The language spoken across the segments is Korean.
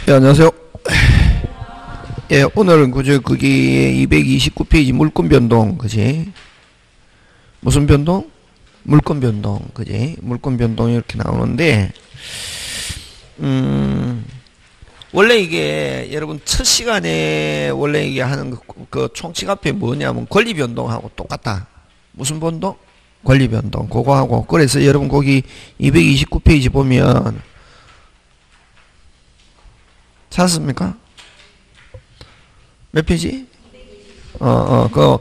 예, 안녕하세요. 예, 오늘은 그저 거기 229페이지 물권 변동, 그지? 무슨 변동? 물권 변동, 그지? 물권 변동이 이렇게 나오는데, 원래 이게 여러분 첫 시간에 원래 이게 하는 그 총칙 앞에 뭐냐면 권리 변동하고 똑같다. 무슨 변동? 권리 변동. 그거 하고. 그래서 여러분 거기 229페이지 보면 찾았습니까? 몇 페이지? 그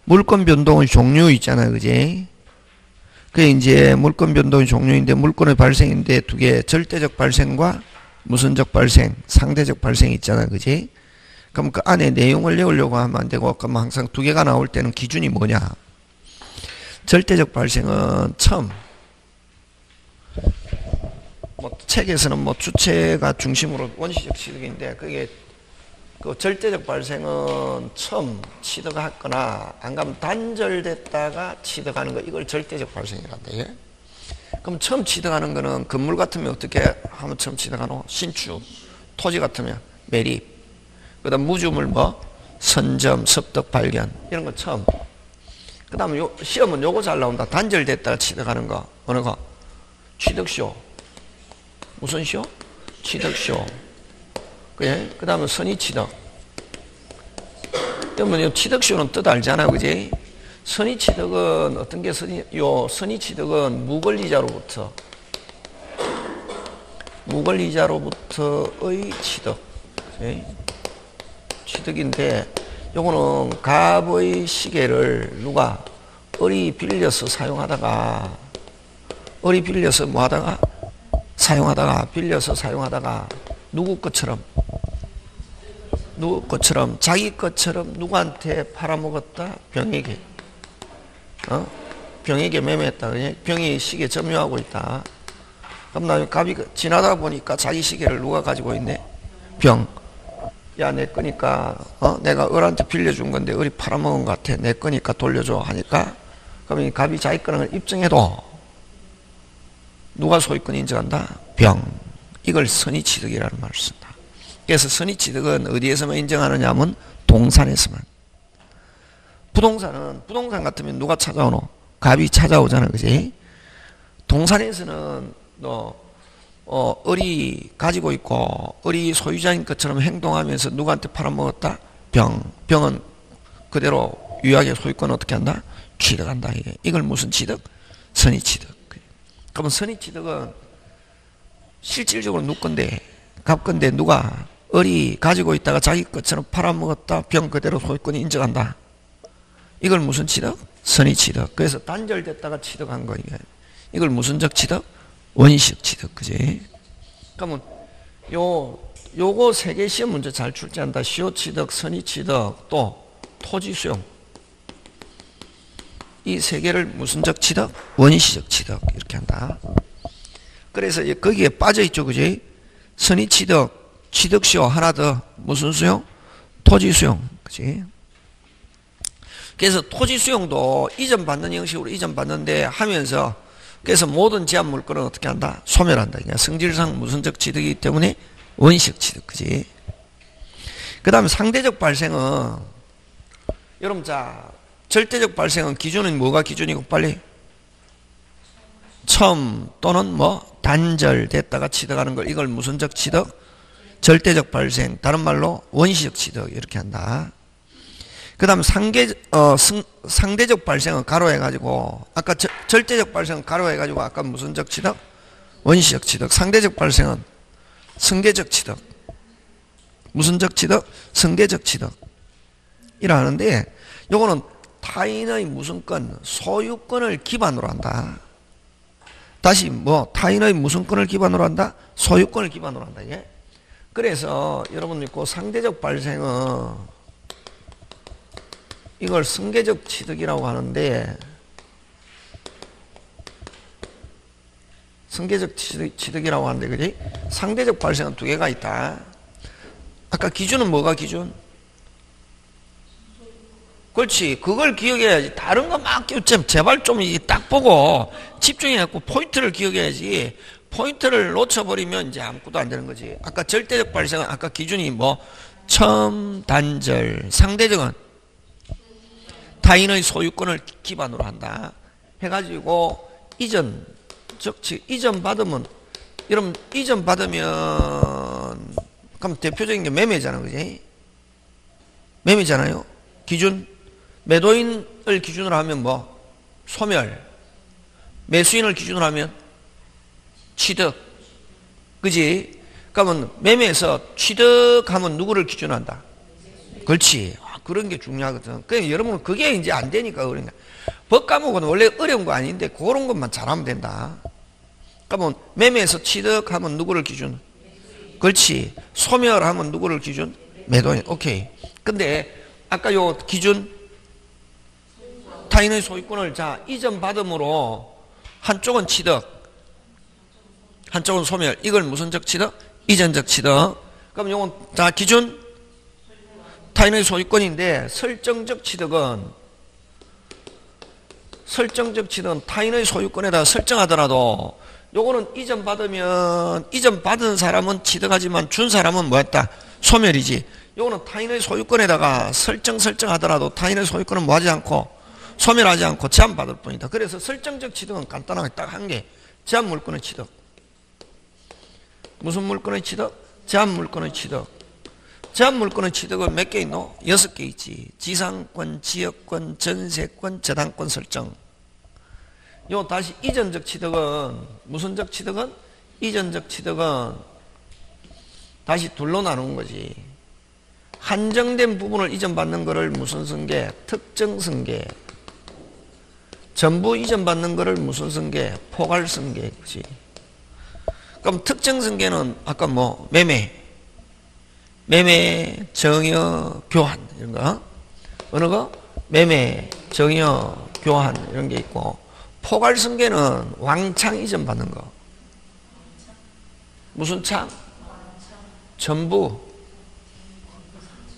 물권 변동의 종류 있잖아요, 그지? 그게 이제 물권 변동의 종류인데 물권의 발생인데 두 개, 절대적 발생과 무선적 발생, 상대적 발생 있잖아요, 그지? 그럼 그 안에 내용을 외우려고 하면 안 되고, 그럼 항상 두 개가 나올 때는 기준이 뭐냐? 절대적 발생은 처음. 뭐 책에서는 뭐 주체가 중심으로 원시적 취득인데 그게 그 절대적 발생은 처음 취득하거나 안 가면 단절됐다가 취득하는 거 이걸 절대적 발생이란다. 예? 그럼 처음 취득하는 거는 건물 같으면 어떻게 하면 처음 취득하노? 신축. 토지 같으면 매립. 그다음 무주물 뭐 선점, 습득, 발견 이런 거 처음. 그다음에 시험은 요거 잘 나온다. 단절됐다가 취득하는 거 어느 거? 취득쇼. 무슨 쇼? 취득쇼. 그래? 그 다음에 선의취득. 그러면 취득쇼는 뜻 알잖아, 그지? 선의취득은 어떤 게 선의취득은 무권리자로부터의 취득. 그치? 취득인데, 요거는 갑의 시계를 누가 을이 빌려서 사용하다가, 빌려서 사용하다가 누구 것처럼 자기 것처럼 누구한테 팔아먹었다? 병에게. 병에게 매매했다. 병이 시계 점유하고 있다. 그럼 나중에 갑이 지나다 보니까 자기 시계를 누가 가지고 있네? 병. 야, 내 거니까 내가 을한테 빌려준 건데 을이 팔아먹은 것 같아. 내 거니까 돌려줘 하니까 그럼 이 갑이 자기 거는 걸 입증해도 누가 소유권 인정한다? 병. 이걸 선의취득이라는 말을 쓴다. 그래서 선의취득은 어디에서만 인정하느냐 하면 동산에서만. 부동산 같으면 누가 찾아오노? 갑이 찾아오잖아, 그지? 동산에서는 을이 가지고 있고 을이 소유자인 것처럼 행동하면서 누구한테 팔아먹었다? 병. 병은 그대로 유약의 소유권을 어떻게 한다? 취득한다. 이걸 무슨 취득? 선의취득. 그러면 선의취득은 실질적으로 누구 건데? 갑 건데 누가? 을이 가지고 있다가 자기 것처럼 팔아먹었다. 병 그대로 소유권이 인정한다. 이걸 무슨 취득? 선의취득. 그래서 단절됐다가 취득한 거 이게. 이걸 무슨적 취득? 원시적 취득. 그지? 그러면 요거 세 개 시험 문제 잘 출제한다. 시효취득, 선의취득, 또 토지수용. 이 세 개를 무슨적 취득? 원시적 취득. 이렇게 한다. 그래서 거기에 빠져있죠. 그지? 선의취득, 취득시효 하나 더. 무슨 수용? 토지수용. 그지? 그래서 토지수용도 이전받는 형식으로 이전받는데 하면서 그래서 모든 제한 물건은 어떻게 한다? 소멸한다. 그러니까 성질상 무슨적 취득이기 때문에 원시적 취득. 그지? 그 다음에 상대적 발생은 여러분 자 절대적 발생은 기준은 뭐가 기준이고 빨리? 처음 또는 뭐 단절됐다가 취득하는 걸 이걸 무슨적 취득? 절대적 발생. 다른 말로 원시적 취득. 이렇게 한다. 그 다음 상대적 발생은 가로해가지고 아까 절대적 발생은 가로해가지고 아까 무슨적 취득? 원시적 취득. 상대적 발생은 승계적 취득. 무슨적 취득? 승계적 취득. 이라 하는데 요거는 타인의 무슨 건? 소유권을 기반으로 한다. 다시 타인의 무슨 권을 기반으로 한다? 소유권을 기반으로 한다. 이게. 그래서 여러분 믿고 상대적 발생은 이걸 승계적 취득이라고 하는데 승계적 취득이라고 하는데 그지? 상대적 발생은 두 개가 있다. 아까 기준은 뭐가 기준? 그렇지. 그걸 기억해야지. 다른 거 막 제발 좀 딱 보고 집중해갖고 포인트를 기억해야지. 포인트를 놓쳐버리면 이제 아무것도 안 되는 거지. 아까 절대적 발생은 아까 기준이 뭐 첨, 단절, 상대적은 타인의 소유권을 기반으로 한다. 해가지고 이전, 즉 이전 받으면 여러분 이전 받으면 그럼 대표적인 게 매매잖아, 그지? 매매잖아요. 기준 매도인을 기준으로 하면 뭐 소멸, 매수인을 기준으로 하면 취득, 그지? 그러면 매매에서 취득하면 누구를 기준으로 한다? 그렇지. 그런 게 중요하거든. 그러니까 여러분은 그게 이제 안 되니까 그러니까. 법 과목은 원래 어려운 거 아닌데 그런 것만 잘하면 된다. 그러면 매매에서 취득하면 누구를 기준? 그렇지. 소멸하면 누구를 기준? 매도인. 오케이. 근데 아까 요 기준 타인의 소유권을 자 이전 받음으로 한쪽은 취득, 한쪽은 소멸. 이걸 무슨적 취득? 이전적 취득. 그럼 요건 자 기준 타인의 소유권인데 설정적 취득은 타인의 소유권에다 설정하더라도 요거는 이전 받으면 이전 받은 사람은 취득하지만 준 사람은 뭐했다? 소멸이지. 요거는 타인의 소유권에다가 설정하더라도 타인의 소유권은 뭐하지 않고 소멸하지 않고 제한받을 뿐이다. 그래서 설정적 취득은 간단하게 딱 한 개. 제한 물권의 취득. 무슨 물권의 취득? 제한 물권의 취득. 제한 물권의 취득은 몇 개 있노? 6개 있지. 지상권, 지역권, 전세권, 저당권 설정. 요 다시 이전적 취득은 무슨적 취득은? 이전적 취득은 다시 둘로 나누는 거지. 한정된 부분을 이전받는 거를 무슨 승계? 특정 승계. 전부 이전받는 거를 무슨 승계? 포괄 승계. 그렇지. 그럼 특정 승계는 아까 뭐 매매, 정여, 교환 이런 거. 어느 거? 매매, 정여, 교환 이런 게 있고 포괄 승계는 왕창 이전 받는 거. 무슨 창? 전부.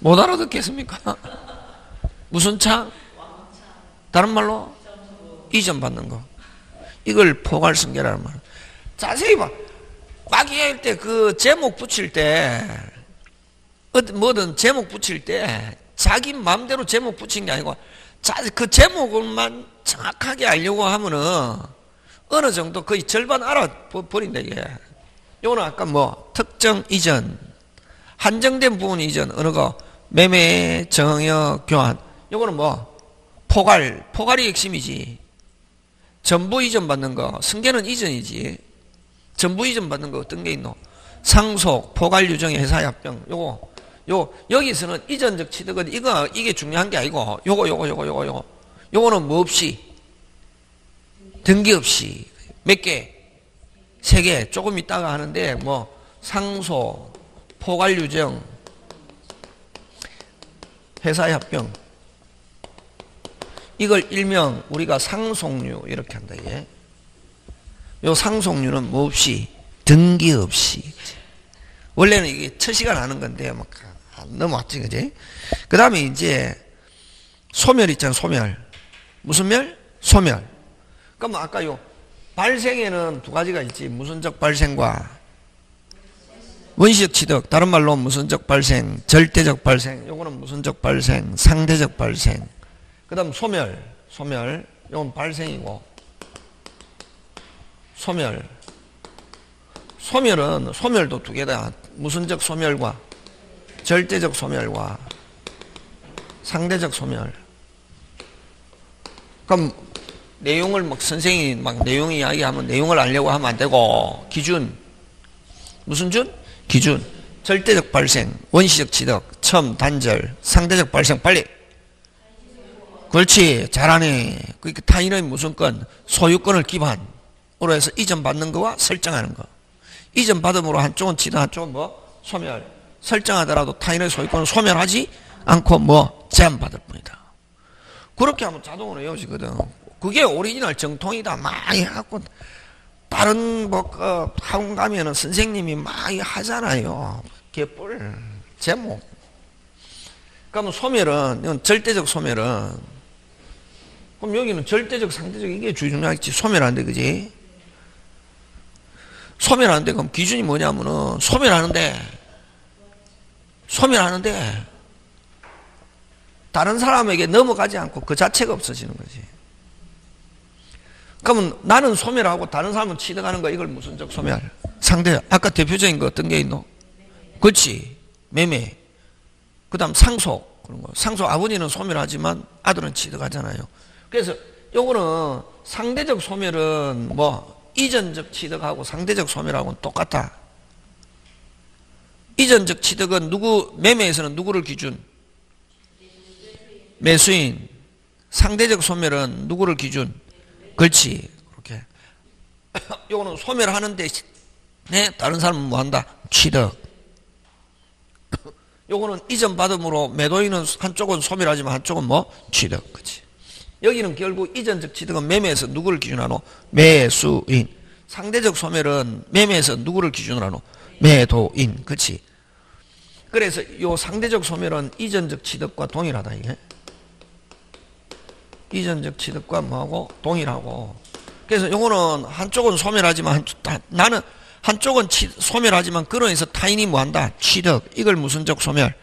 못 알아듣겠습니까? 무슨 창? 다른 말로 이전 받는 거. 이걸 포괄 승계라는 말. 자세히 봐. 과기할 때 그 제목 붙일 때 뭐든 제목 붙일 때 자기 마음대로 제목 붙인 게 아니고 그 제목만 정확하게 알려고 하면은 어느 정도 거의 절반 알아버린다 이게. 요거는 아까 뭐 특정 이전 한정된 부분 이전 어느 거 매매 정여 교환 요거는 뭐 포괄이 핵심이지. 전부 이전 받는 거 승계는 이전이지. 전부 이전 받는 거 어떤 게 있노? 상속 포괄 유정의 회사의 합병 여기서는 이전적 취득은 이게 중요한 게 아니고 요거는 뭐 없이 등기 없이 몇 개? 3개 조금 있다가 하는데 뭐 상속 포괄 유정 회사의 합병 이걸 일명 우리가 상속류 이렇게 한다 이게. 요 상속류는 뭐 없이 등기 없이 원래는 이게 처시가 나는 건데 막 넘어왔지 그지? 그 다음에 이제 소멸 있잖아. 소멸 무슨 멸? 소멸. 그럼 아까 요 발생에는 두 가지가 있지. 무슨적 발생과 원시적 취득. 다른 말로 무슨적 발생, 절대적 발생. 요거는 무슨적 발생, 상대적 발생. 그 다음 소멸. 요건 발생이고 소멸도 두 개다. 무슨적 소멸과 절대적 소멸과 상대적 소멸. 그럼 내용을 막 선생님이 막 내용 이야기하면 내용을 알려고 하면 안 되고 기준 무슨 준? 기준. 절대적 발생, 원시적 취득, 첨, 단절, 상대적 발생. 빨리. 그렇지. 잘하네. 그러니까 타인의 무슨 건? 소유권을 기반으로 해서 이전받는 거와 설정하는 거. 이전받음으로 한쪽은 취득, 한쪽은 뭐? 소멸. 설정하더라도 타인의 소유권을 소멸하지 않고 뭐? 제한받을 뿐이다. 그렇게 하면 자동으로 외워지거든. 그게 오리지널 정통이다. 많이 하고 다른 뭐 학원 가면은 선생님이 많이 하잖아요. 개뿔 제목. 그러면 소멸은 이건 절대적 소멸은 그럼 여기는 절대적 상대적 이게 중요하겠지. 소멸한데 그지? 소멸하는데 그럼 기준이 뭐냐면은 소멸하는데 다른 사람에게 넘어가지 않고 그 자체가 없어지는 거지. 그러면 나는 소멸하고 다른 사람은 취득하는 거, 이걸 무슨적 소멸? 상대, 아까 대표적인 거 어떤 게 있노? 그렇지. 매매. 그 다음 상속. 그런 거. 상속, 아버지는 소멸하지만 아들은 취득하잖아요. 그래서 요거는 상대적 소멸은 뭐 이전적 취득하고 상대적 소멸하고는 똑같다. 이전적 취득은 매매에서는 누구를 기준? 매수인. 상대적 소멸은 누구를 기준? 그렇지. 그렇게. 요거는 소멸하는 대신, 네, 다른 사람은 뭐 한다? 취득. 요거는 이전 받음으로 매도인은 한쪽은 소멸하지만 한쪽은 뭐? 취득. 그렇지. 여기는 결국 이전적 취득은 매매에서 누구를 기준하노? 매수인. 상대적 소멸은 매매에서 누구를 기준으로 하노? 매도인. 그렇지. 그래서 요 상대적 소멸은 이전적 취득과 동일하다, 이게. 이전적 취득과 뭐하고? 동일하고. 그래서 요거는 한쪽은 소멸하지만 나는 한쪽은 소멸하지만 그러면서 타인이 뭐한다? 취득. 이걸 무슨적 소멸?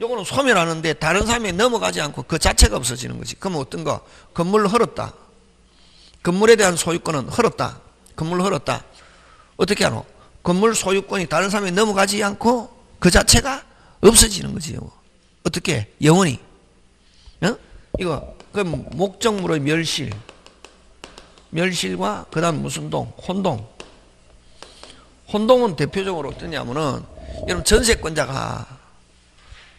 요거는 소멸하는데 다른 사람이 넘어가지 않고 그 자체가 없어지는 거지. 그러면 어떤 거? 건물을 헐었다. 건물에 대한 소유권은 헐었다. 건물을 헐었다. 어떻게 하노? 건물 소유권이 다른 사람이 넘어가지 않고 그 자체가 없어지는 거지. 어떻게? 영원히. 어? 이거 그 목적물의 멸실과 그 다음 무슨 동? 혼동은 대표적으로 어떠냐면은 여러분 전세권자가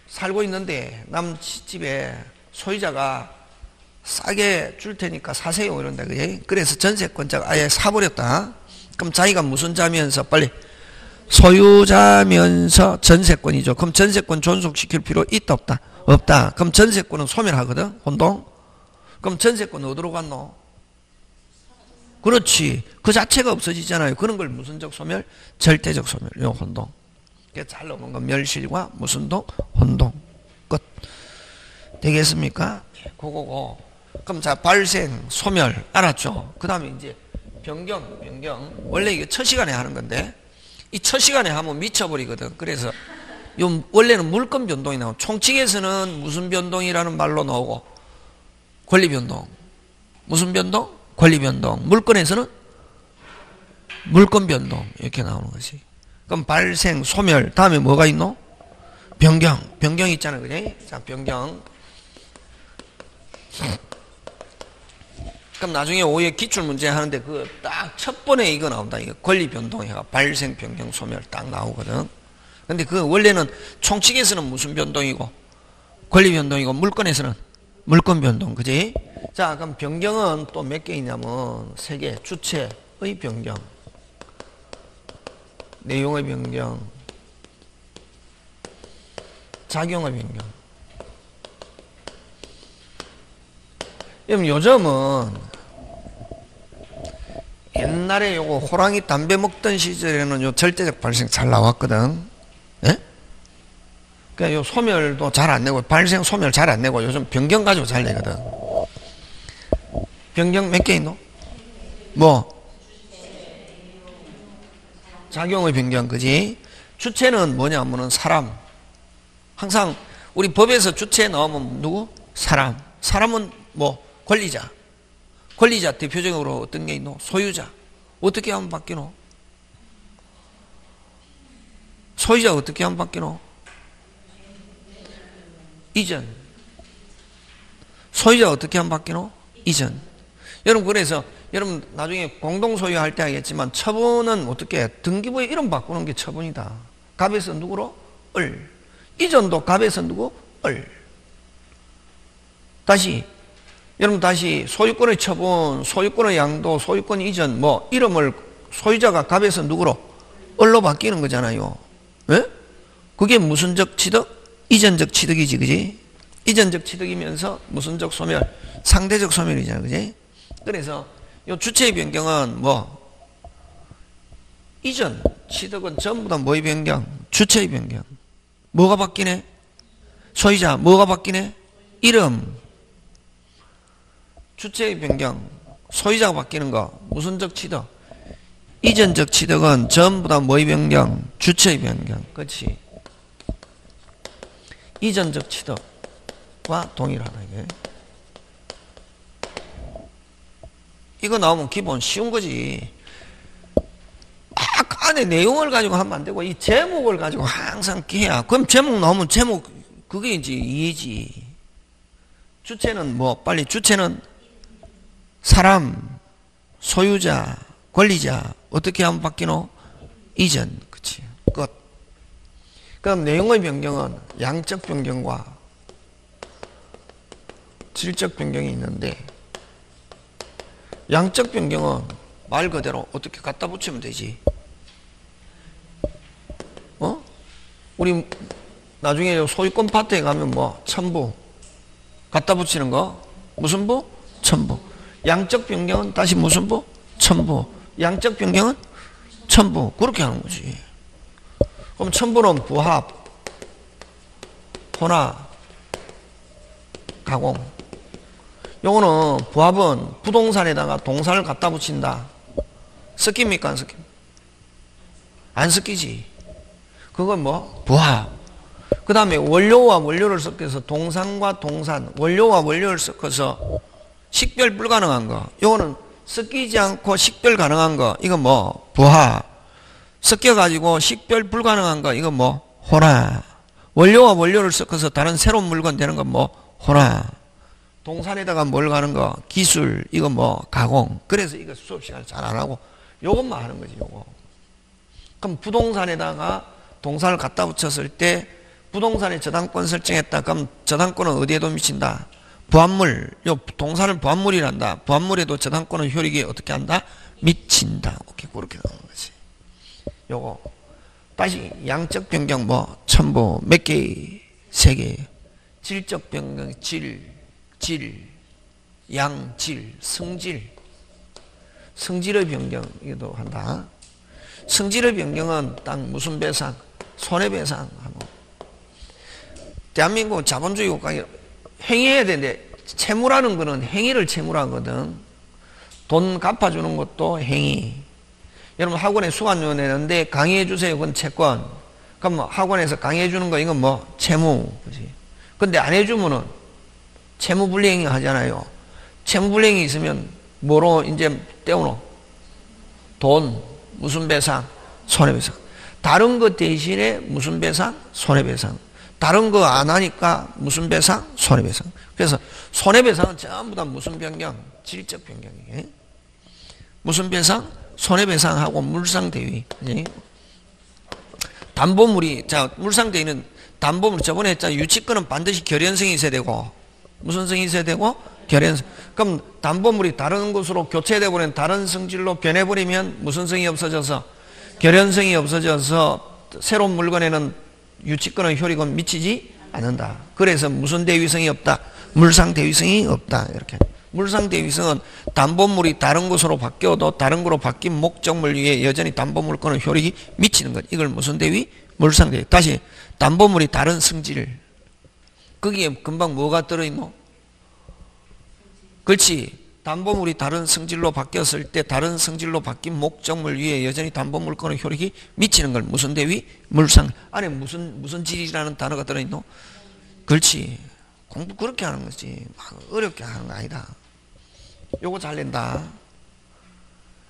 살고 있는데 남 집에 소유자가 싸게 줄 테니까 사세요 이런다. 그지? 그래서 전세권자가 아예 사버렸다. 그럼 자기가 무슨 자면서 빨리 소유자면서 전세권이죠. 그럼 전세권 존속시킬 필요 있다 없다? 없다. 그럼 전세권은 소멸하거든. 혼동. 그럼 전세권은 어디로 갔노? 그렇지. 그 자체가 없어지잖아요. 그런 걸 무슨적 소멸? 절대적 소멸. 요 혼동. 잘 나오는 건 멸실과 무슨 동? 혼동. 끝. 되겠습니까? 그거고. 그럼 자, 발생, 소멸. 알았죠? 그 다음에 이제 변경. 원래 이게 첫 시간에 하는 건데, 이 첫 시간에 하면 미쳐버리거든. 그래서 요 원래는 물권 변동이 나오고, 총칙에서는 무슨 변동이라는 말로 나오고, 권리 변동. 무슨 변동? 권리 변동. 물권에서는 물권 변동. 이렇게 나오는 거지. 그럼 발생, 소멸. 다음에 뭐가 있노? 변경. 변경 있잖아. 그래? 자, 변경. 그럼 나중에 오후에 기출문제 하는데 그 딱 첫 번에 이거 나온다. 이거 권리 변동해가 발생, 변경, 소멸 딱 나오거든. 근데 그 원래는 총칙에서는 무슨 변동이고, 권리 변동이고, 물권에서는 물권 변동. 그지? 자, 그럼 변경은 또 몇 개 있냐면, 3개. 주체의 변경, 내용의 변경, 작용의 변경. 요즘은 옛날에 요거 호랑이 담배 먹던 시절에는 요 절대적 발생 잘 나왔거든. 예? 그러니까 요 소멸도 잘 안 내고, 발생, 소멸 잘 안 내고, 요즘 변경 가지고 잘 내거든. 변경 몇 개 있노? 뭐? 작용의 변경, 그지? 주체는 뭐냐면은 사람. 항상 우리 법에서 주체 나오면 누구? 사람. 사람은 뭐? 권리자. 권리자 대표적으로 어떤 게 있노? 소유자. 어떻게 하면 바뀌노? 소유자 어떻게 하면 바뀌노? 이전. 소유자 어떻게 하면 바뀌노? 이전. 여러분, 그래서 여러분 나중에 공동소유 할 때 하겠지만 처분은 어떻게 등기부에 이름 바꾸는 게 처분이다. 갑에서 누구로? 을. 이전도 갑에서 누구? 을. 여러분 다시 소유권의 처분, 소유권의 양도, 소유권 이전, 뭐 이름을 소유자가 갑에서 누구로? 을로 바뀌는 거잖아요. 예? 그게 무슨적 취득? 이전적 취득이지, 그지? 이전적 취득이면서 무슨적 소멸? 상대적 소멸이잖아, 그지? 그래서 요 주체의 변경은 뭐? 이전 취득은 전부 다 뭐의 변경? 주체의 변경. 뭐가 바뀌네? 소유자. 뭐가 바뀌네? 이름. 주체의 변경. 소유자가 바뀌는 거. 무슨적 취득? 이전적 취득은 전부 다 뭐의 변경? 주체의 변경. 그렇지. 이전적 취득과 동일하다 이게. 이거 나오면 기본 쉬운 거지. 막 안에 내용을 가지고 하면 안 되고 이 제목을 가지고 항상 해야. 그럼 제목 나오면 제목 그게 이제 이해지. 주체는 뭐 빨리 주체는 사람, 소유자, 권리자 어떻게 하면 바뀌노? 이전. 그치. 끝. 그럼 내용의 변경은 양적 변경과 질적 변경이 있는데 양적 변경은 말 그대로 어떻게 갖다 붙이면 되지. 우리 나중에 소유권 파트에 가면 뭐 첨부 갖다 붙이는 거 무슨 부? 첨부. 양적 변경은 다시 무슨 부? 첨부. 양적 변경은 첨부. 그렇게 하는 거지. 그럼 첨부는 부합, 혼합, 가공. 요거는 부합은 부동산에다가 동산을 갖다 붙인다. 섞입니까? 안 섞입니까? 안 섞이지. 그건 뭐? 부합. 그 다음에 원료와 원료를 섞여서 동산과 동산, 원료와 원료를 섞어서 식별 불가능한 거. 요거는 섞이지 않고 식별 가능한 거. 이건 뭐? 부합. 섞여가지고 식별 불가능한 거. 이건 뭐? 혼합. 원료와 원료를 섞어서 다른 새로운 물건 되는 건 뭐? 혼합. 동산에다가 뭘 가는 거? 기술. 이거 뭐? 가공. 그래서 이거 수업 시간을 잘 안 하고 요것만 하는 거지, 요거. 그럼 부동산에다가 동산을 갖다 붙였을 때 부동산에 저당권 설정했다. 그럼 저당권은 어디에도 미친다? 부합물. 요 동산을 부합물이란다. 부합물에도 저당권은 효력이 어떻게 한다? 미친다. 오케이, 그렇게 나오는 거지. 요거. 다시 양적 변경 뭐? 첨부. 몇 개? 3개. 질적 변경, 양, 질, 성질. 성질의 변경, 이것도 한다. 성질의 변경은 딱 무슨 배상? 손해배상하고. 대한민국 자본주의 국가에 행위해야 되는데, 채무라는 거는 행위를 채무라거든. 돈 갚아주는 것도 행위. 여러분 학원에 수강료 내는데 강의해 주세요. 그건 채권. 그럼 학원에서 강의해 주는 거 이건 뭐? 채무. 그지? 근데 안 해주면은 채무불이행위 하잖아요. 채무불이행위 있으면 뭐로 이제 떼우노? 돈. 무슨 배상? 손해배상. 다른 것 대신에 무슨 배상? 손해배상. 다른 거 안 하니까 무슨 배상? 손해배상. 그래서 손해배상은 전부 다 무슨 변경? 질적 변경이에요. 무슨 배상? 손해배상하고 물상대위. 담보물이, 자, 물상대위는 담보물 저번에 했잖아. 유치권은 반드시 결연성이 있어야 되고, 무슨 성이 있어야 되고? 결연성. 그럼 담보물이 다른 곳으로 교체되어 버리면 다른 성질로 변해버리면 무슨 성이 없어져서? 결연성이 없어져서 새로운 물건에는 유치권의 효력은 미치지 않는다. 그래서 무슨 대위성이 없다? 물상대위성이 없다. 이렇게. 물상대위성은 담보물이 다른 곳으로 바뀌어도 다른 곳으로 바뀐 목적물 위에 여전히 담보물권의 효력이 미치는 것. 이걸 무슨 대위? 물상대위. 다시 담보물이 다른 성질. 거기에 금방 뭐가 들어있노? 그렇지. 담보물이 다른 성질로 바뀌었을 때 다른 성질로 바뀐 목적물 위에 여전히 담보물권의 효력이 미치는 걸 무슨 대위? 물상. 안에 무슨 질이라는 단어가 들어있노? 그렇지. 공부 그렇게 하는 거지. 막 어렵게 하는 거 아니다. 요거 잘 낸다.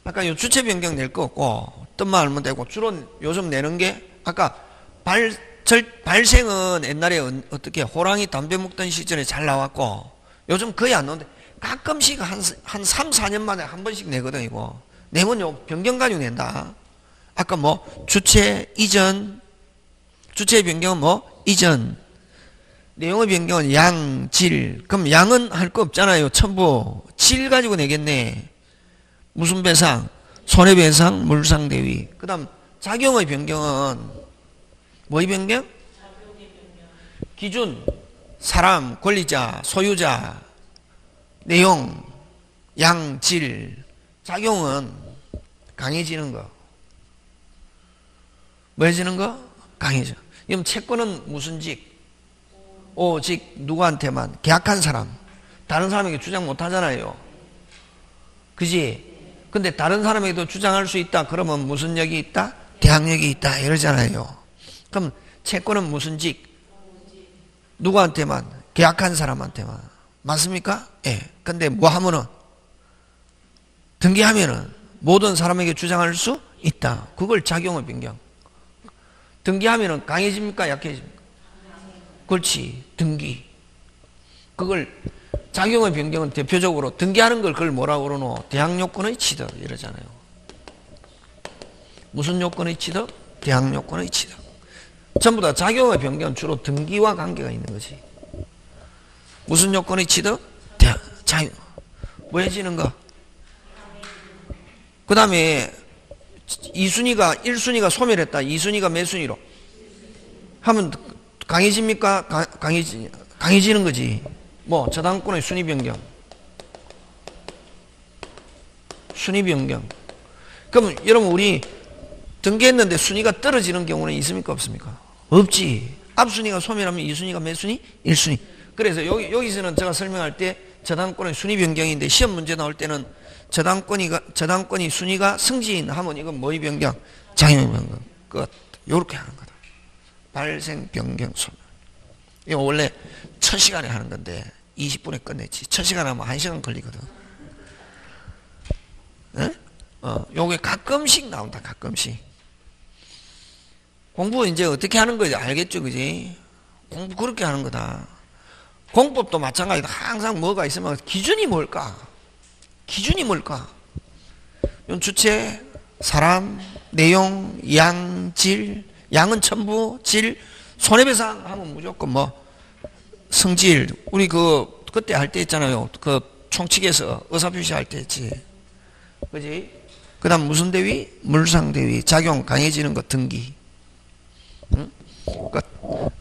아까 요 주체 변경 낼 거 없고 뜻만 알면 되고 주로 요즘 내는 게 아까 발생은 옛날에 어떻게 호랑이 담배 먹던 시절에 잘 나왔고 요즘 거의 안 나오는데 가끔씩 한 3, 4년 만에 한 번씩 내거든, 이거. 내면 요 변경 가지고 낸다. 아까 뭐, 주체, 이전. 주체의 변경은 뭐? 이전. 내용의 변경은 양, 질. 그럼 양은 할 거 없잖아요. 첨부. 질 가지고 내겠네. 무슨 배상? 손해배상, 물상대위. 그 다음, 작용의 변경은 뭐의 변경? 기준. 사람, 권리자, 소유자. 내용, 양, 질, 작용은 강해지는 거. 뭐해지는 거? 강해져. 그럼 채권은 무슨 직? 오직 누구한테만? 계약한 사람. 다른 사람에게 주장 못 하잖아요. 그지? 근데 다른 사람에게도 주장할 수 있다. 그러면 무슨 역이 있다? 대항력이 있다. 이러잖아요. 그럼 채권은 무슨 직? 누구한테만? 계약한 사람한테만. 맞습니까? 예. 근데 뭐 하면은? 등기하면은 모든 사람에게 주장할 수 있다. 그걸 작용의 변경. 등기하면은 강해집니까? 약해집니까? 그렇지. 등기. 그걸 작용의 변경은 대표적으로 등기하는 걸 그걸 뭐라고 그러노? 대항요건의 취득 이러잖아요. 무슨 요건의 취득? 대항요건의 취득. 전부 다 작용의 변경은 주로 등기와 관계가 있는 거지. 무슨 요건의 취득? 작용. 뭐 해지는 거? 그 다음에 1순위가 소멸했다. 2순위가 몇 순위로? 하면 강해집니까? 강해지는 거지. 뭐 저당권의 순위 변경. 순위 변경. 그럼 여러분 우리 등기했는데 순위가 떨어지는 경우는 있습니까? 없습니까? 없지. 앞순위가 소멸하면 2순위가 몇 순위? 1순위. 그래서 여기서는 제가 설명할 때 저당권의 순위 변경인데 시험 문제 나올 때는 저당권이 순위가 승진하면 이건 뭐의 변경? 장애의 변경. 끝. 요렇게 하는 거다. 발생, 변경, 소멸. 이거 원래 1000시간에 하는 건데 20분에 끝냈지. 1000시간 하면 1시간 걸리거든. 네? 요게 가끔씩 나온다. 가끔씩. 공부 이제 어떻게 하는 거지? 알겠죠? 그지? 공부 그렇게 하는 거다. 공법도 마찬가지다. 항상 뭐가 있으면 기준이 뭘까? 기준이 뭘까? 주체, 사람, 내용, 양, 질, 양은 첨부, 질, 손해배상 하면 무조건 뭐 성질. 우리 그때 할 때 있잖아요. 그 총칙에서 의사표시 할 때 했지. 그지? 그 다음 무슨 대위? 물상대위. 작용 강해지는 거 등기. 응?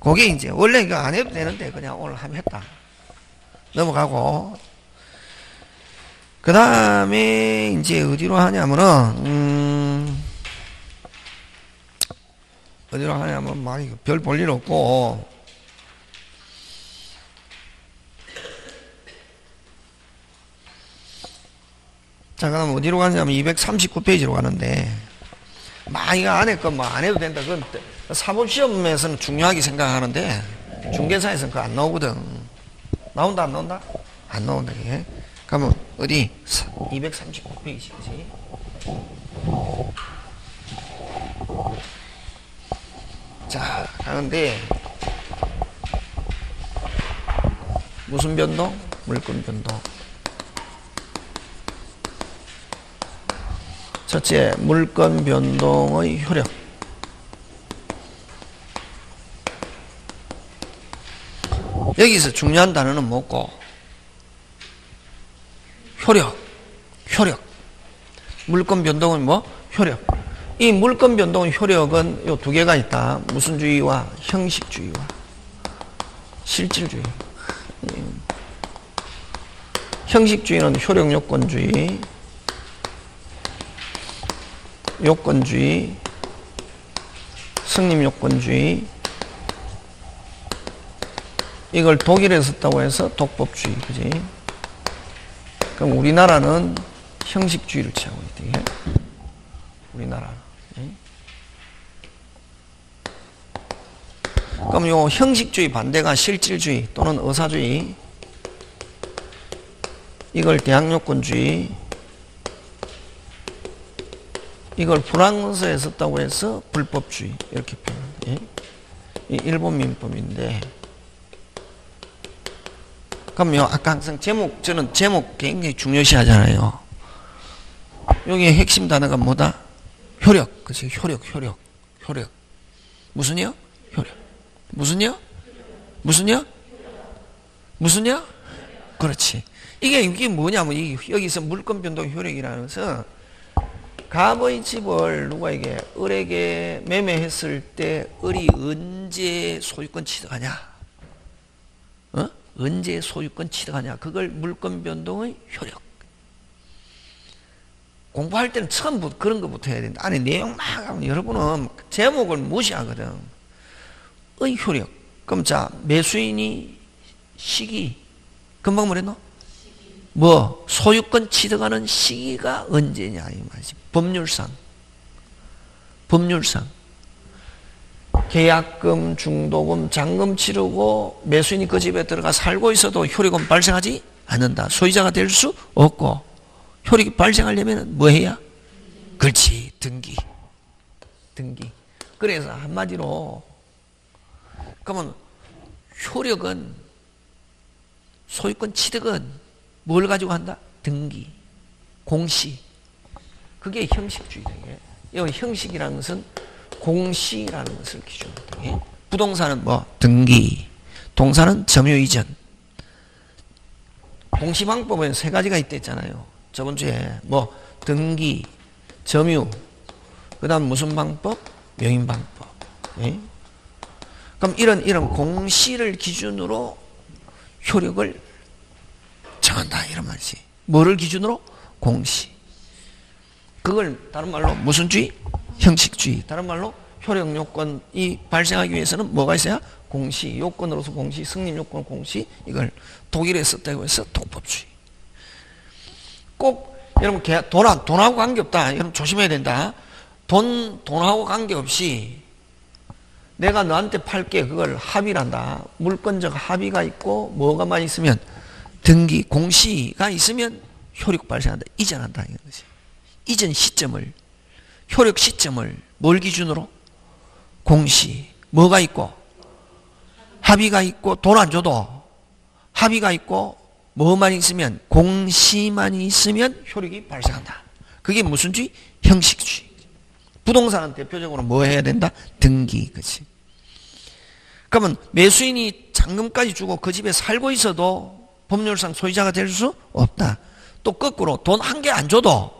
그게 이제 원래 이거 안 해도 되는데 그냥 오늘 하면 했다. 넘어가고. 그 다음에 이제 어디로 하냐면은 어디로 하냐면 막 별 볼 일 없고 자 그럼 어디로 가냐면 239페이지로 가는데 막 이거 안에 거 뭐 안 해도 된다. 그건 사법시험에서는 중요하게 생각하는데 중개사에서는 그거 안 나오거든. 나온다 안 나온다? 안 나온다. 이게. 그러면 어디? 239페이지 그지? 자 가는데 무슨 변동? 물권 변동. 첫째, 물권 변동의 효력. 여기서 중요한 단어는 뭐고? 효력. 물권 변동은 뭐? 효력. 이 물권 변동의 효력은 요 두 개가 있다. 무슨 주의와 형식주의와 실질주의. 형식주의는 효력 요건주의, 승림 요건주의. 이걸 독일에 썼다고 해서 독법주의, 그지? 그럼 우리나라는 형식주의를 취하고 있대. 우리나라는. 그럼 요 형식주의 반대가 실질주의 또는 의사주의. 이걸 대항요건주의. 이걸 불황문서에 썼다고 해서 불법주의. 이렇게 표현해. 이 일본 민법인데. 그럼요, 아까 항상 저는 제목 굉장히 중요시 하잖아요. 여기에 핵심 단어가 뭐다? 효력. 그치? 효력. 무슨요? 효력. 무슨요? 그렇지. 이게 뭐냐면, 여기서 물권 변동 효력이라는 것은 갑의 집을 누가 이게 을에게 매매했을 때 을이 언제 소유권 취득하냐? 언제 소유권 취득하냐? 그걸 물권 변동의 효력. 공부할 때는 처음부터 그런 것부터 해야 된다. 안에 내용 막 하면 여러분은 제목을 무시하거든. 의 효력. 그럼 자, 매수인이 시기. 금방 뭐랬노? 뭐 소유권 취득하는 시기가 언제냐 이 말이지. 법률상 계약금, 중도금, 잔금 치르고 매수인이 그 집에 들어가 살고 있어도 효력은 발생하지 않는다. 소유자가 될 수 없고 효력이 발생하려면 뭐 해야? 그렇지, 등기. 그래서 한마디로 그러면 효력은 소유권 취득은 뭘 가지고 한다? 등기, 공시. 그게 형식주의다. 이 형식이라는 것은 공시라는 것을 기준으로 해. 부동산은 뭐? 등기. 동사는 점유 이전. 공시방법은 세 가지가 있댔잖아요. 저번 주에 뭐 등기, 점유, 그 다음 무슨 방법? 명인방법. 예? 그럼 이런 공시를 기준으로 효력을 정한다 이런 말이지. 뭐를 기준으로? 공시. 그걸 다른 말로 무슨 주의? 형식주의. 다른 말로 효력 요건이 발생하기 위해서는 뭐가 있어야? 공시. 요건으로서 공시, 승립 요건 공시. 이걸 독일에 썼다고 해서 독법주의. 꼭 여러분 돈하고 관계없다. 여러분 조심해야 된다. 돈하고 관계없이 내가 너한테 팔게 그걸 합의란다. 물권적 합의가 있고 뭐가만 있으면 등기, 공시가 있으면 효력 발생한다. 이전한다. 이것이. 이전 시점을, 효력 시점을 뭘 기준으로? 공시. 뭐가 있고? 합의가 있고 돈 안 줘도 합의가 있고 뭐만 있으면 공시만 있으면 효력이 발생한다. 그게 무슨 주의? 형식주의. 부동산은 대표적으로 뭐 해야 된다? 등기. 그치? 그러면 매수인이 잔금까지 주고 그 집에 살고 있어도 법률상 소유자가 될 수 없다. 또 거꾸로 돈 한 개 안 줘도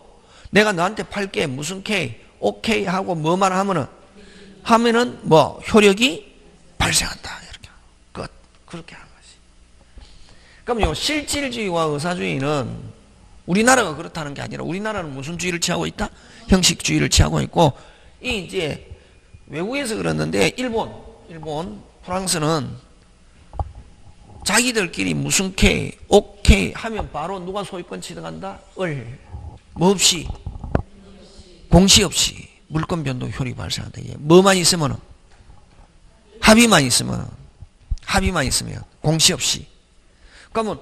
내가 너한테 팔게 무슨 K, 오케이 하고 뭐만 하면은 뭐 효력이 발생한다. 이렇게 끝. 그렇게 하는 거지. 그럼 요 실질주의와 의사주의는 우리나라가 그렇다는 게 아니라 우리나라는 무슨 주의를 취하고 있다? 형식주의를 취하고 있고 이 이제 외국에서 그랬는데 일본, 프랑스는 자기들끼리 무슨 K, 오케이 하면 바로 누가 소유권 취득한다? 뭐 없이 공시 없이 물권 변동 효력이 발생한다. 뭐만 있으면 합의만 있으면 공시 없이. 그러면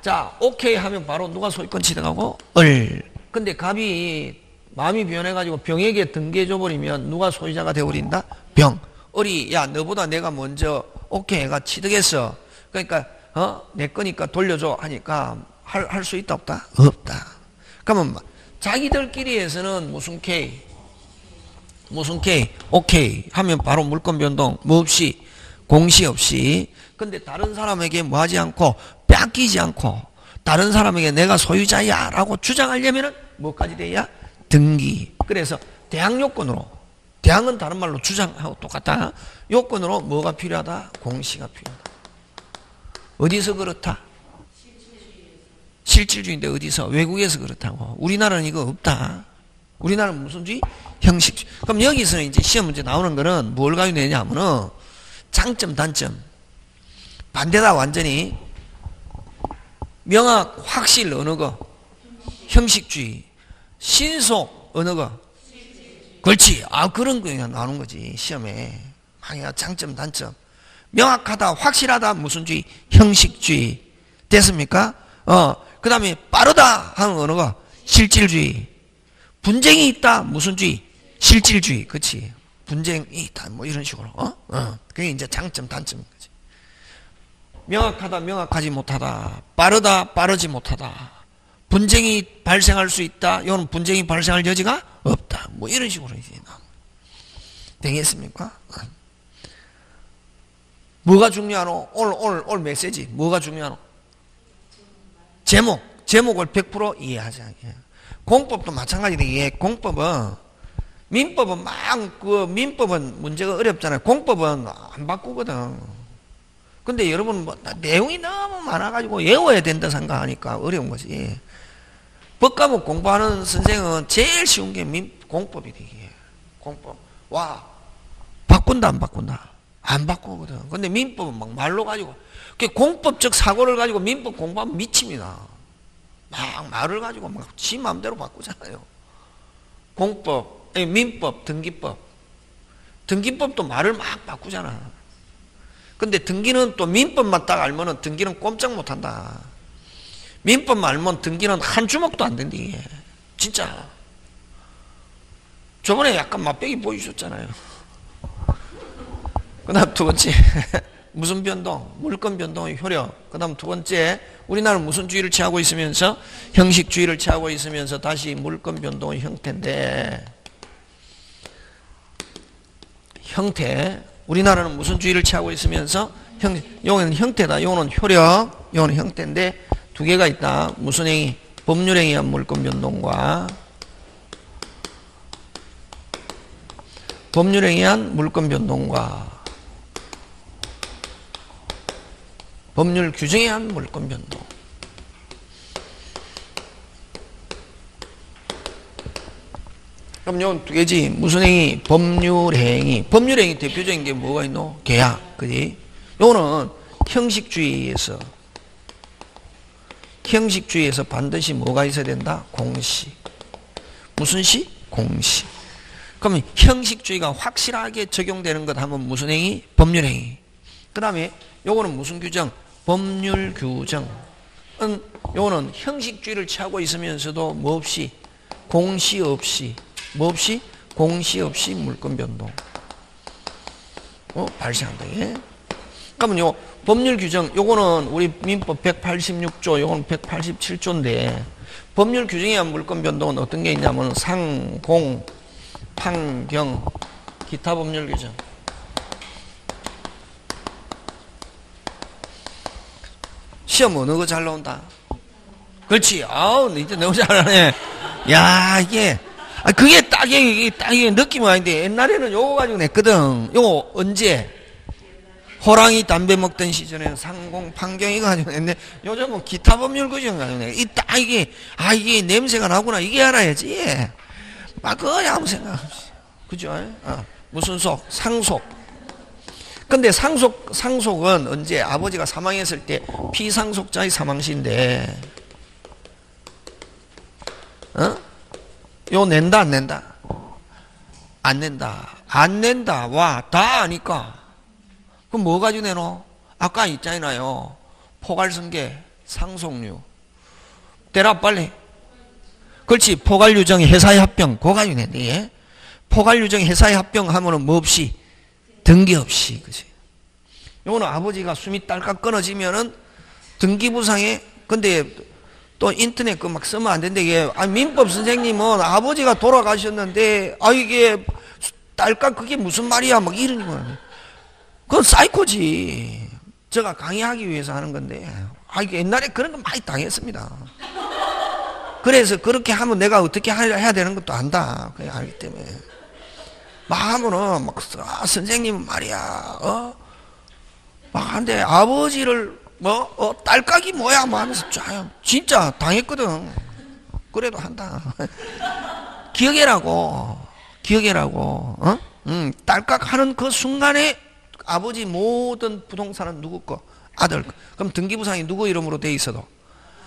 자 오케이 하면 바로 누가 소유권 취득하고 근데 갑이 마음이 변해가지고 병에게 등기해줘버리면 누가 소유자가 되어버린다? 병. 야 너보다 내가 먼저 오케이 해가 취득했어. 그러니까 내 거니까 돌려줘 하니까 할 수 있다 없다? 없다. 그러면 자기들끼리 해서는 무슨 K, 오케이 하면 바로 물권 변동 뭐 없이 공시 없이. 근데 다른 사람에게 뭐 하지 않고 뺏기지 않고 다른 사람에게 내가 소유자야 라고 주장하려면 뭐까지 돼야? 등기. 그래서 대항 요건으로, 대항은 다른 말로 주장하고 똑같다. 요건으로 뭐가 필요하다? 공시가 필요하다. 어디서 그렇다? 실질주의인데 어디서? 외국에서 그렇다고. 우리나라는 이거 없다. 우리나라는 무슨 주의? 형식주의. 그럼 여기서 이제 시험 문제 나오는 거는 뭘 가지고 내냐면은 장점, 단점. 반대다 완전히. 명확, 확실 어느 거? 형식주의. 신속 어느 거? 그렇지. 그런 거 나오는 거지 시험에. 장점, 단점. 명확하다, 확실하다 무슨 주의? 형식주의. 됐습니까? 그 다음에 빠르다 하는 어느 거? 실질주의. 분쟁이 있다 무슨 주의? 실질주의. 그렇지. 분쟁이 있다 뭐 이런 식으로. 그게 이제 장점, 단점인 거지. 명확하다, 명확하지 못하다. 빠르다, 빠르지 못하다. 분쟁이 발생할 수 있다. 이거는 분쟁이 발생할 여지가 없다. 뭐 이런 식으로 이제 되겠습니까? 뭐가 중요하노? 오늘 메시지 뭐가 중요하노? 제목을 100% 이해하자. 공법도 마찬가지로 공법은 민법은 민법은 문제가 어렵잖아요. 공법은 안 바꾸거든. 근데 여러분 뭐 내용이 너무 많아가지고 외워야 된다 생각하니까 어려운 거지. 법과목 공부하는 선생은 제일 쉬운 게 공법이 되게. 공법. 바꾼다 안 바꾼다? 안 바꾸거든. 근데 민법은 막 말로 가지고 공법적 사고를 가지고 민법 공부하면 미칩니다. 막 말을 가지고 막 지 마음대로 바꾸잖아요. 공법, 민법, 등기법. 등기법도 말을 막 바꾸잖아. 근데 등기는 또 민법만 딱 알면은 등기는 꼼짝 못 한다. 민법만 알면 등기는 한 주먹도 안 된다, 이게. 진짜. 저번에 약간 맛배기 보여주셨잖아요. 그 다음 두 번째. 무슨 변동? 물권 변동의 효력. 그 다음 두 번째. 우리나라는 무슨 주의를 취하고 있으면서? 형식주의를 취하고 있으면서 다시 물권 변동의 형태인데. 형태. 우리나라는 무슨 주의를 취하고 있으면서? 요거는 형태다. 요거는 효력. 요거는 형태인데 두 개가 있다. 무슨 행위? 법률행위에 의한 물권 변동과 법률행위에 의한 물권 변동과 법률 규정에 의한 물권 변동. 그럼 요건 두 개지. 무슨 행위? 법률행위. 법률행위 대표적인 게 뭐가 있노? 계약. 그지? 요거는 형식주의에서 반드시 뭐가 있어야 된다? 공식. 무슨 시? 공식. 그러면 형식주의가 확실하게 적용되는 것 하면 무슨 행위? 법률행위. 그 다음에 요거는 무슨 규정? 법률 규정. 요거는 형식주의를 취하고 있으면서도 뭐 없이? 공시 없이. 뭐 없이? 공시 없이 물권 변동. 발생한다. 예? 그러면 요 법률 규정, 요거는 우리 민법 186조, 요거는 187조인데, 법률 규정에 의한 물권 변동은 어떤 게 있냐면, 상, 공, 판경, 기타 법률 규정. 시험 어느 거 잘 나온다? 그렇지. 아우, 이제 너무 잘하네. 야, 그게 이게 느낌은 아닌데, 옛날에는 요거 가지고 냈거든. 요거 언제? 호랑이 담배 먹던 시절에는 상공, 판경 이거 가지고 냈는데, 요즘은 기타 법률 규정 가지고 내. 이게 냄새가 나구나. 이게 알아야지. 막 그거 아무 생각 없이. 그죠? 무슨 속? 상속. 근데 상속은 언제? 아버지가 사망했을 때 피상속자의 사망시인데, 요 낸다, 안 낸다? 안 낸다. 안 낸다. 와, 다 아니까. 그럼 뭐 가지고 내노? 아까 있잖아요. 포괄승계, 상속류. 대답 빨리. 그렇지. 포괄유정 회사의 합병. 그거 가지고 낸대. 예? 포괄유정 회사의 합병 하면은 뭐 없이? 등기 없이. 그치? 요거는 아버지가 숨이 딸깍 끊어지면은 등기부상에, 근데 또 인터넷 그 막 쓰면 안 된대. 이게, 민법 선생님은 아버지가 돌아가셨는데, 이게 딸깍 그게 무슨 말이야? 막 이러는 거야. 그건 사이코지. 제가 강의하기 위해서 하는 건데, 이게 옛날에 그런 거 많이 당했습니다. 그래서 그렇게 하면 내가 어떻게 해야 되는 것도 안다. 그냥 알기 때문에. 막 하면은, 선생님은 말이야, 막 한데, 아버지를, 딸깍이 뭐야? 뭐 하면서 진짜 당했거든. 그래도 한다. 기억해라고. 딸깍 하는 그 순간에 아버지 모든 부동산은 누구 거? 아들 거. 그럼 등기부상이 누구 이름으로 돼 있어도?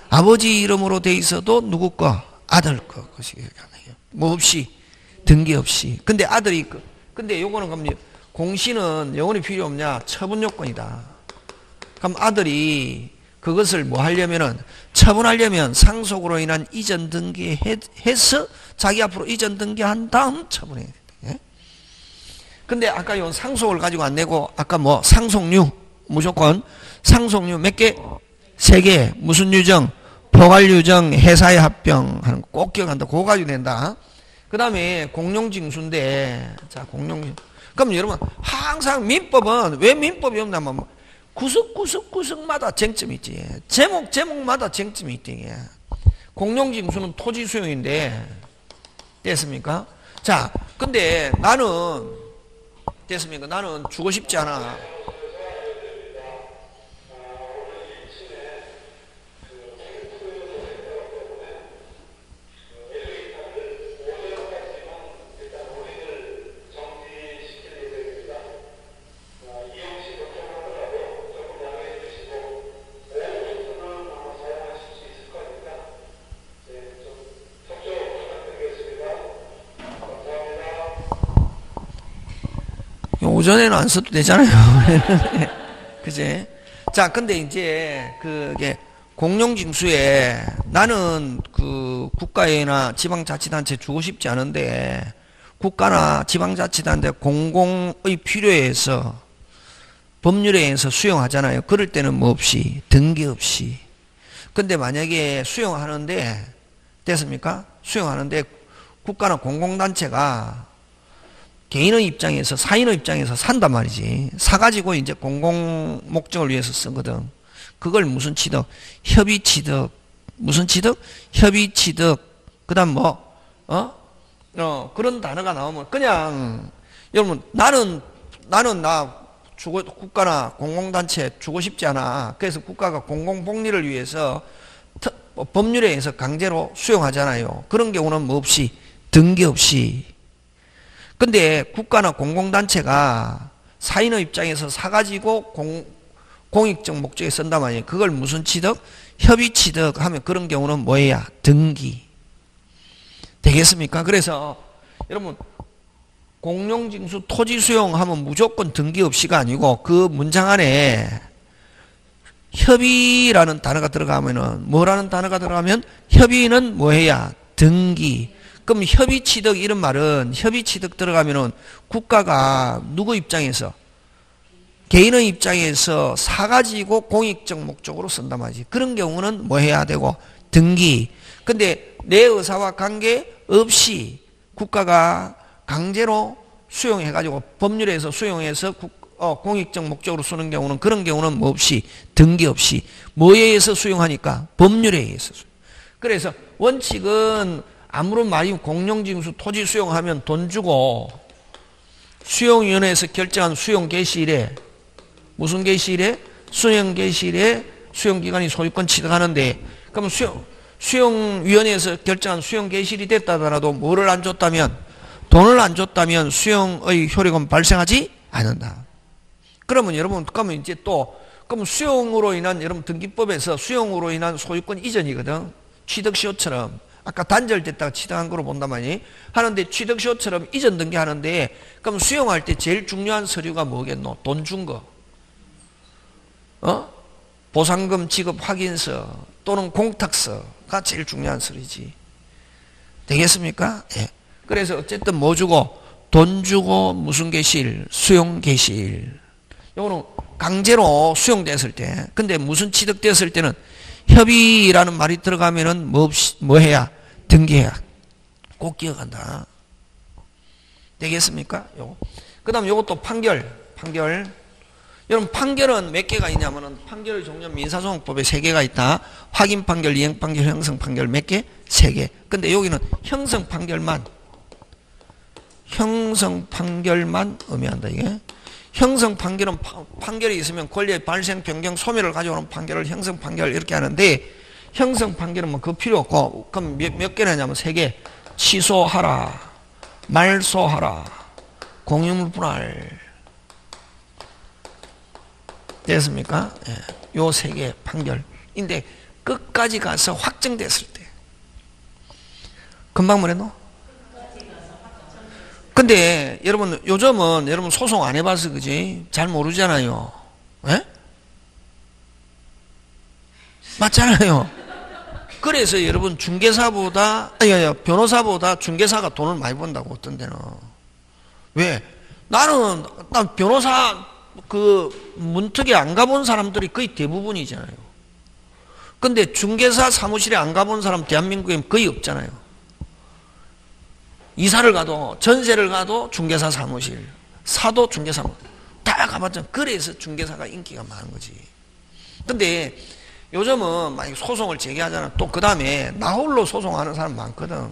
아버지 이름으로 돼 있어도 누구 거? 아들 거. 뭐 없이. 등기 없이. 근데 아들이, 근데 요거는 그럼 공시는 영원히 필요 없냐? 처분 요건이다. 그럼 아들이 그것을 뭐 하려면은, 처분하려면 상속으로 인한 이전 등기해서 자기 앞으로 이전 등기한 다음 처분해야 된다. 예? 근데 아까 이 상속을 가지고 안 내고, 아까 뭐 상속류, 무조건 상속류 몇 개? 3개. 무슨 유정? 포괄유정, 회사의 합병 하는 거 꼭 기억한다. 그거 가지고 낸다. 그 다음에 공룡징수인데, 자, 공룡징수. 그럼 여러분, 항상 민법은, 왜 민법이 없냐면, 구석마다 쟁점이 있지. 제목마다 쟁점이 있지. 공룡징수는 토지 수용인데, 됐습니까? 자, 근데 됐습니까? 나는 주고 싶지 않아. 오전에는 안 써도 되잖아요. 그지? 자, 근데 이제 그게 공룡징수에 나는 그 국가에나 지방자치단체 주고 싶지 않은데 국가나 지방자치단체 공공의 필요에 의해서 법률에 의해서 수용하잖아요. 그럴 때는 뭐 없이, 등기 없이. 근데 만약에 수용하는데 됐습니까? 수용하는데 국가나 공공단체가 개인의 입장에서, 사인의 입장에서 산단 말이지. 사가지고 이제 공공 목적을 위해서 쓰거든. 그걸 무슨 취득? 협의 취득. 무슨 취득? 협의 취득. 그 다음 뭐, 그런 단어가 나오면 그냥, 여러분, 나는 국가나 공공단체 주고 싶지 않아. 그래서 국가가 공공복리를 위해서 법률에 의해서 강제로 수용하잖아요. 그런 경우는 뭐 없이, 등기 없이. 근데 국가나 공공단체가 사인의 입장에서 사가지고 공익적 목적에 쓴단 말이에요. 그걸 무슨 취득? 협의 취득 하면 그런 경우는 뭐예요? 등기. 되겠습니까? 그래서 여러분 공룡징수 토지 수용하면 무조건 등기 없이가 아니고 그 문장 안에 협의라는 단어가 들어가면은 뭐라는 단어가 들어가면 협의는 뭐해야? 등기. 그럼 협의 취득 이런 말은 협의 취득 들어가면은 국가가 누구 입장에서 개인의 입장에서 사가지고 공익적 목적으로 쓴단 말이지. 그런 경우는 뭐 해야 되고 등기. 근데 내 의사와 관계 없이 국가가 강제로 수용해가지고 법률에서 수용해서 공익적 목적으로 쓰는 경우는 그런 경우는 뭐 없이 등기 없이 뭐에 의해서 수용하니까 법률에 의해서 수용. 그래서 원칙은 아무런 말이 공룡징수 토지 수용하면 돈 주고 수용위원회에서 결정한 수용 개시일에 무슨 개시일에? 수용 개시일에 수용기관이 소유권 취득하는데 그럼 수용위원회에서 결정한 수용 개시일이 됐다 하더라도 뭐를 안 줬다면 돈을 안 줬다면 수용의 효력은 발생하지 않는다. 그러면 여러분 그러면 이제 또 그럼 수용으로 인한 여러분 등기법에서 수용으로 인한 소유권 이전이거든. 취득시효처럼 아까 단절됐다가 취득한 거로 본단 말이니 하는데 취득시효처럼 이전 등기하는데 그럼 수용할 때 제일 중요한 서류가 뭐겠노? 돈 준 거. 보상금 지급 확인서 또는 공탁서가 제일 중요한 서류지. 되겠습니까? 예. 그래서 어쨌든 뭐 주고 돈 주고 무슨 개시일? 수용 개시일. 요거는 강제로 수용됐을 때. 근데 무슨 취득됐을 때는 협의라는 말이 들어가면은 뭐 해야? 등기해야. 꼭 기억한다. 되겠습니까? 요거. 그 다음 요것도 판결. 여러분 판결은 몇 개가 있냐면은 판결의 종류는 민사소송법에 3개가 있다. 확인 판결, 이행 판결, 형성 판결 몇 개? 3개. 근데 여기는 형성 판결만 의미한다 이게. 형성 판결은 판결이 있으면 권리의 발생, 변경, 소멸을 가져오는 판결을 형성 판결 이렇게 하는데 형성 판결은 뭐 그 필요 없고 그럼 몇 개나 냐면 3개. 취소하라, 말소하라, 공유물 분할. 됐습니까? 예. 요 3개 판결인데 끝까지 가서 확정됐을 때 금방 뭐랬노? 근데 여러분 요즘은 여러분 소송 안 해봐서 그지? 잘 모르잖아요. 예? 맞잖아요. 그래서 여러분 변호사보다 중개사가 돈을 많이 번다고 어떤 데는. 왜? 난 변호사 그 문턱에 안 가본 사람들이 거의 대부분이잖아요. 근데 중개사 사무실에 안 가본 사람 대한민국에 거의 없잖아요. 이사를 가도 전세를 가도 중개사 사무실, 사도 중개사 다 가봤잖아. 그래서 중개사가 인기가 많은 거지. 근데 요즘은 만약 소송을 제기하잖아. 또 그 다음에 나 홀로 소송하는 사람 많거든.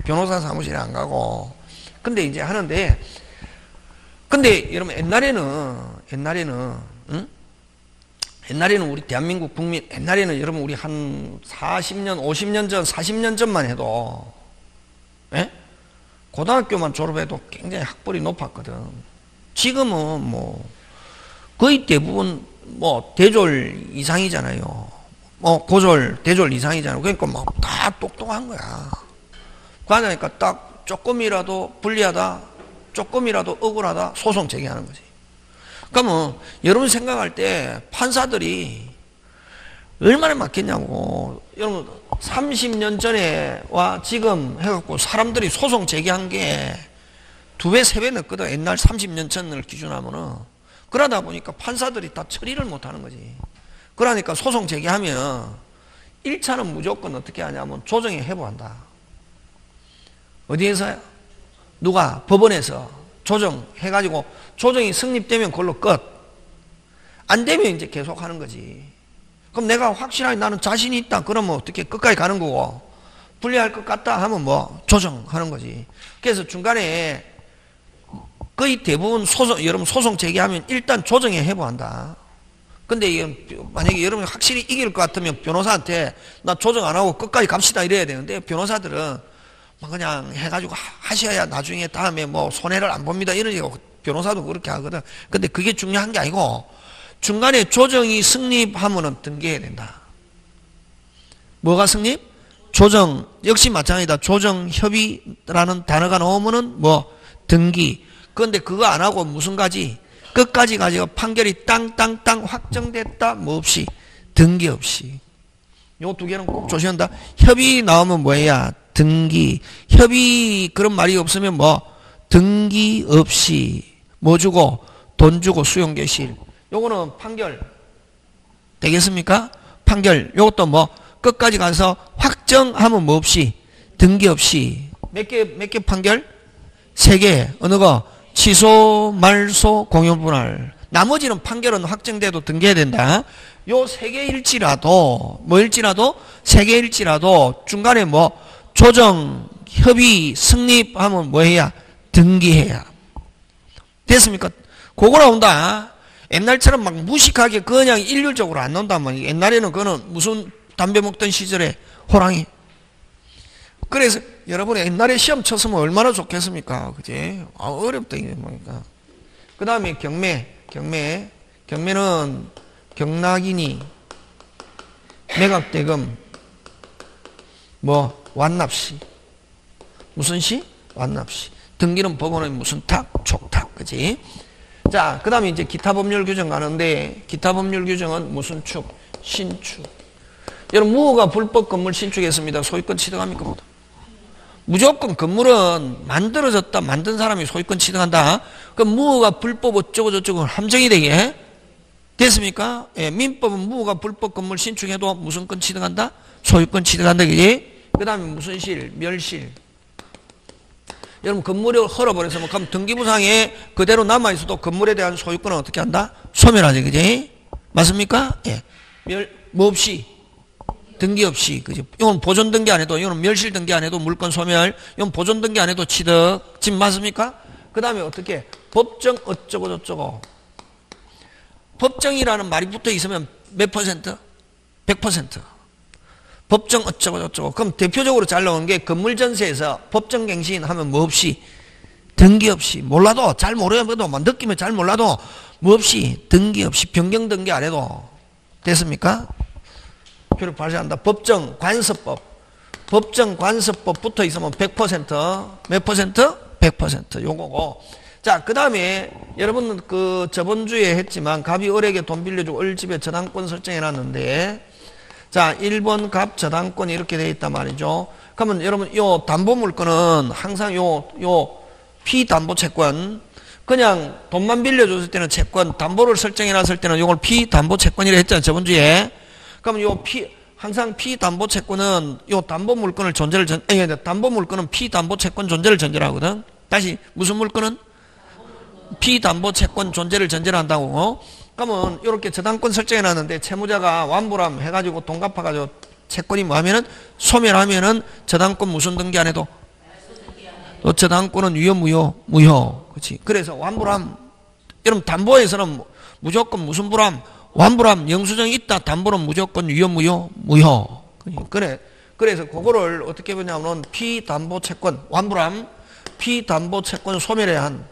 변호사 사무실에 안 가고. 근데 이제 하는데 근데 여러분 옛날에는 우리 대한민국 국민 옛날에는 여러분 우리 한 40년 50년 전 40년 전만 해도 예? 고등학교만 졸업해도 굉장히 학벌이 높았거든. 지금은 뭐 거의 대부분 뭐 대졸 이상이잖아요. 뭐 고졸 대졸 이상이잖아요. 그러니까 막 다 똑똑한 거야. 그러니까 딱 조금이라도 불리하다 조금이라도 억울하다 소송 제기하는 거지. 그러면 여러분 생각할 때 판사들이 얼마나 많겠냐고. 여러분 30년 전에와 지금 해갖고 사람들이 소송 제기한 게 2배, 3배 늦거든. 옛날 30년 전을 기준하면은. 그러다 보니까 판사들이 다 처리를 못하는 거지. 그러니까 소송 제기하면 1차는 무조건 어떻게 하냐면 조정에 회부한다. 어디에서요? 누가? 법원에서 조정해가지고 조정이 성립되면 그걸로 끝. 안 되면 이제 계속 하는 거지. 그럼 내가 확실하게 나는 자신이 있다. 그러면 어떻게 끝까지 가는 거고, 불리할 것 같다 하면 뭐 조정하는 거지. 그래서 중간에 거의 대부분 여러분 소송 제기하면 일단 조정에 회부한다. 근데 만약에 여러분이 확실히 이길 것 같으면 변호사한테 나 조정 안 하고 끝까지 갑시다 이래야 되는데, 변호사들은 그냥 해가지고 하셔야 나중에 다음에 뭐 손해를 안 봅니다 이러고, 변호사도 그렇게 하거든. 근데 그게 중요한 게 아니고, 중간에 조정이 승립하면은 등기해야 된다. 뭐가 승립? 조정. 역시 마찬가지다. 조정협의라는 단어가 나오면은 뭐 등기. 그런데 그거 안 하고 무슨 가지? 끝까지 가지고 판결이 땅땅땅 확정됐다 뭐 없이, 등기 없이. 요 두 개는 꼭 조심한다. 협의 나오면 뭐야? 등기. 협의 그런 말이 없으면 뭐 등기 없이 뭐 주고? 돈 주고 수용 개시일. 요거는 판결 되겠습니까? 판결. 요것도 뭐 끝까지 가서 확정하면 뭐 없이, 등기 없이. 몇 개 판결? 3개. 어느 거? 취소, 말소, 공유분할. 나머지는 판결은 확정돼도 등기해야 된다. 요 3개일지라도, 뭐일지라도, 3개일지라도 중간에 뭐 조정, 협의, 승립하면 뭐 해야? 등기해야. 됐습니까? 그거 나온다. 옛날처럼 막 무식하게 그냥 일률적으로 안 나온다면, 옛날에는 그거는 무슨 담배 먹던 시절에 호랑이. 그래서 여러분 옛날에 시험 쳤으면 얼마나 좋겠습니까? 그지? 어렵다 이게 뭐니까. 그 다음에 경매는 경락이니 매각대금 뭐 완납시. 무슨 시? 완납시. 등기는 법원의 무슨 탁? 촉탁. 그지? 자, 그 다음에 이제 기타 법률 규정 가는데, 기타 법률 규정은 무슨 축? 신축. 여러분, 무허가 불법 건물 신축했습니다. 소유권 취득합니까? 못? 무조건 건물은 만들어졌다, 만든 사람이 소유권 취득한다. 그럼 무허가 불법 어쩌고 저쩌고 함정이 되게 됐습니까? 예, 민법은 무허가 불법 건물 신축해도 무슨 권 취득한다? 소유권 취득한다. 그 다음에 무슨 실? 멸실. 여러분 건물을 헐어버려서 그럼 등기부상에 그대로 남아있어도 건물에 대한 소유권은 어떻게 한다? 소멸하지. 그지? 맞습니까? 예. 뭐 없이? 등기 없이. 그지? 이건 보존 등기 안 해도, 이건 멸실 등기 안 해도 물권 소멸, 이건 보존 등기 안 해도 취득. 지금 맞습니까? 그 다음에 어떻게? 법정 어쩌고 저쩌고. 법정이라는 말이 붙어 있으면 몇 퍼센트? 100%. 법정 어쩌고 저쩌고. 그럼 대표적으로 잘 나오는 게 건물전세에서 법정갱신 하면 뭐 없이? 등기 없이. 몰라도, 잘 모르어도, 느낌에 잘 몰라도 뭐 없이? 등기 없이. 변경 등기 안 해도. 됐습니까? 표를 발생한다. 법정 관습법. 법정 관습법 붙어 있으면 100%. 몇 퍼센트? 100%. 요거고. 자, 그 다음에 여러분 그 저번 주에 했지만 갑이 을에게 돈 빌려주고 을 집에 저당권 설정해 놨는데, 자, 1번 갑 저당권이 이렇게 되어 있단 말이죠. 그러면 여러분 요 담보물권은 항상 요 피담보채권, 그냥 돈만 빌려줬을 때는 채권, 담보를 설정해 놨을 때는 요걸 피담보채권이라 했잖아요, 저번 주에. 그러면 항상 피담보채권은 요 담보물권을 담보물권은 피담보채권 존재를 전제를 하거든. 다시, 무슨 물권은? 피담보채권 존재를 전제를 한다고. 그러면 이렇게 저당권 설정해 놨는데 채무자가 완불함 해가지고 돈 갚아가지고 채권이 뭐 하면은 소멸하면은 저당권 무슨 등기 안 해도 또 저당권은 유효 무효. 그렇지. 그래서 완불함. 여러분 담보에서는 무조건 무슨 불함? 완불함. 영수증이 있다. 담보는 무조건 유효 무효. 그래. 그래서 그거를 어떻게 보냐면 피담보채권 완불함, 피담보채권 소멸에 한,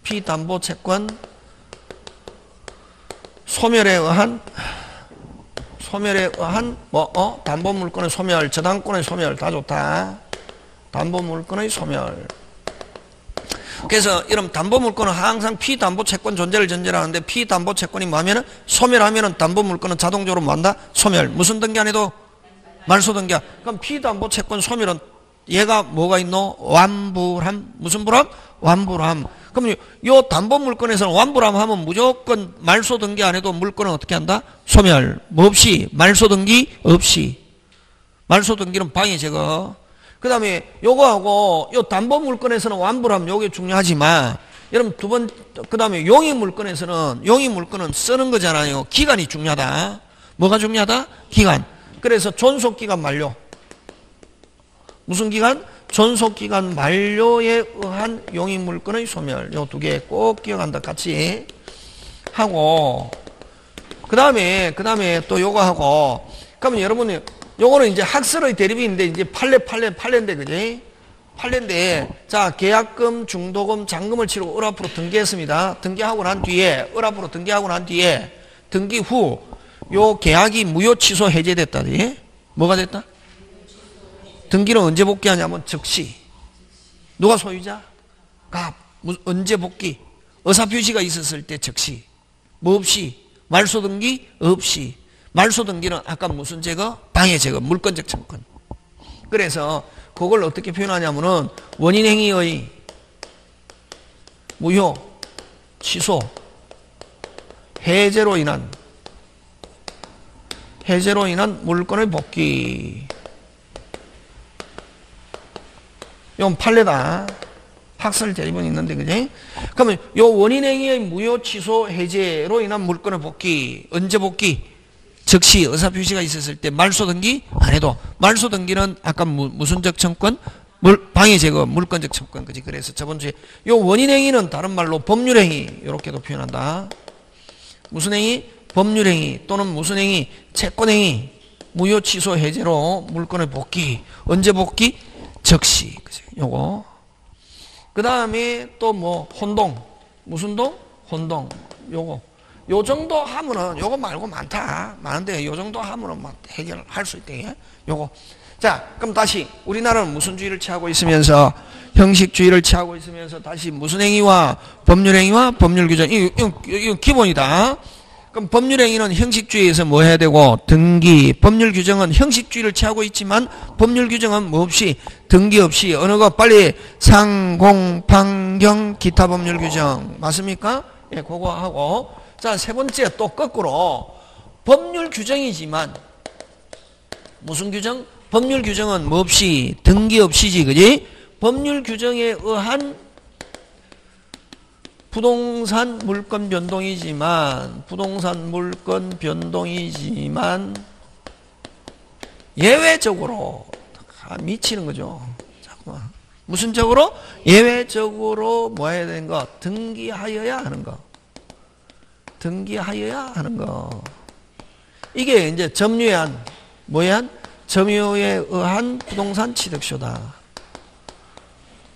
피담보채권 소멸에 의한 담보물권의 소멸, 저당권의 소멸 다 좋다. 담보물권의 소멸. 그래서 이런 담보물권은 항상 피담보채권 존재를 전제로 하는데 피담보채권이 뭐하면은 소멸하면은 담보물권은 자동적으로 뭐한다? 소멸. 무슨 등기 안 해도? 말소등기야. 그럼 피담보채권 소멸은 얘가 뭐가 있노? 완불함. 무슨 불함? 완불함. 그럼 요 담보물권에서는 완불함 하면 무조건 말소등기 안 해도 물권은 어떻게 한다? 소멸. 뭐 없이? 말소등기 없이. 말소등기는 방해 제거. 그 다음에 요거하고 요 담보물권에서는 완불함 요게 중요하지만 여러분 그 다음에 용의물권은 쓰는 거잖아요. 기간이 중요하다. 뭐가 중요하다? 기간. 그래서 존속기간 만료. 무슨 기간? 존속기간 만료에 의한 용의물권의 소멸. 요 두 개 꼭 기억한다. 같이 하고 그 다음에 또 요거 하고 그러면 여러분이 요거는 이제 학설의 대립인데 이제 판례인데 그지? 판례인데 자 계약금, 중도금, 잔금을 치르고 을앞으로 등기했습니다. 등기하고 난 뒤에 을앞으로 등기하고 난 뒤에 등기 후 요 계약이 무효 취소 해제됐다. 예? 뭐가 됐다? 등기는 언제 복귀하냐면 즉시. 누가 소유자? 갑. 언제 복귀? 의사표시가 있었을 때 즉시. 뭐 없이? 말소등기 없이. 말소등기는 아까 무슨 제거? 방해 제거. 물권적 청권. 그래서 그걸 어떻게 표현하냐면은 원인행위의 무효, 취소, 해제로 인한 물권의 복귀. 이건 판례다. 학설 대리본이 있는데, 그지? 그러면 요 원인행위의 무효, 취소, 해제로 인한 물권의 복귀. 언제 복귀? 즉시 의사표시가 있었을 때 말소등기 안 해도. 말소등기는 아까 무슨적 청권? 방해 제거, 물권적 청권. 그지? 그래서 저번주에 요 원인행위는 다른 말로 법률행위. 이렇게도 표현한다. 무슨 행위? 법률행위 또는 무슨 행위? 채권행위. 무효, 취소, 해제로 물권의 복귀. 언제 복귀? 즉시. 그죠? 요거. 그 다음에 또 뭐, 혼동. 무슨 동? 혼동. 요거. 요 정도 하면은, 요거 말고 많은데, 요 정도 하면은 막 해결할 수 있대. 요거. 자, 그럼 다시, 우리나라는 무슨 주의를 취하고 있으면서, 형식주의를 취하고 있으면서, 다시 무슨 행위와 법률행위와 법률규정. 이거 기본이다. 그럼 법률행위는 형식주의에서 뭐 해야 되고 등기, 법률규정은 형식주의를 취하고 있지만 법률규정은 뭐 없이 등기 없이 어느 거 빨리 상공, 판경, 기타 법률규정 맞습니까? 예, 그거 하고 자, 세 번째 또 거꾸로 법률규정이지만 무슨 규정? 법률규정은 뭐 없이 등기 없이지 그지? 법률규정에 의한 부동산 물권 변동이지만 예외적으로 미치는 거죠. 잠깐만. 무슨 적으로? 예외적으로 뭐 해야 되는 거? 등기하여야 하는 거. 이게 이제 점유에 의한 부동산 취득쇼다.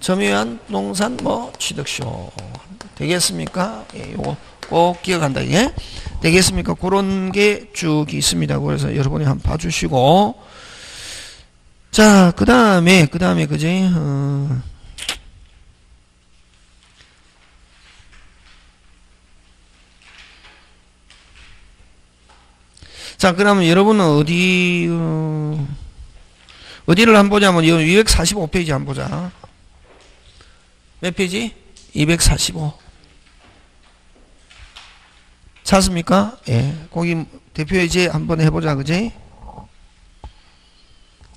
점유에 의한 부동산 취득쇼. 되겠습니까? 예, 요거 꼭 기억한다, 이게. 되겠습니까? 그런 게 쭉 있습니다. 그래서 여러분이 한번 봐주시고. 자, 그 다음에, 그지? 자, 그러면 여러분은 어디를 한번 보자면, 245페이지 한번 보자. 몇 페이지? 245. 찾습니까? 예. 거기 대표이제 한번 해보자, 그지?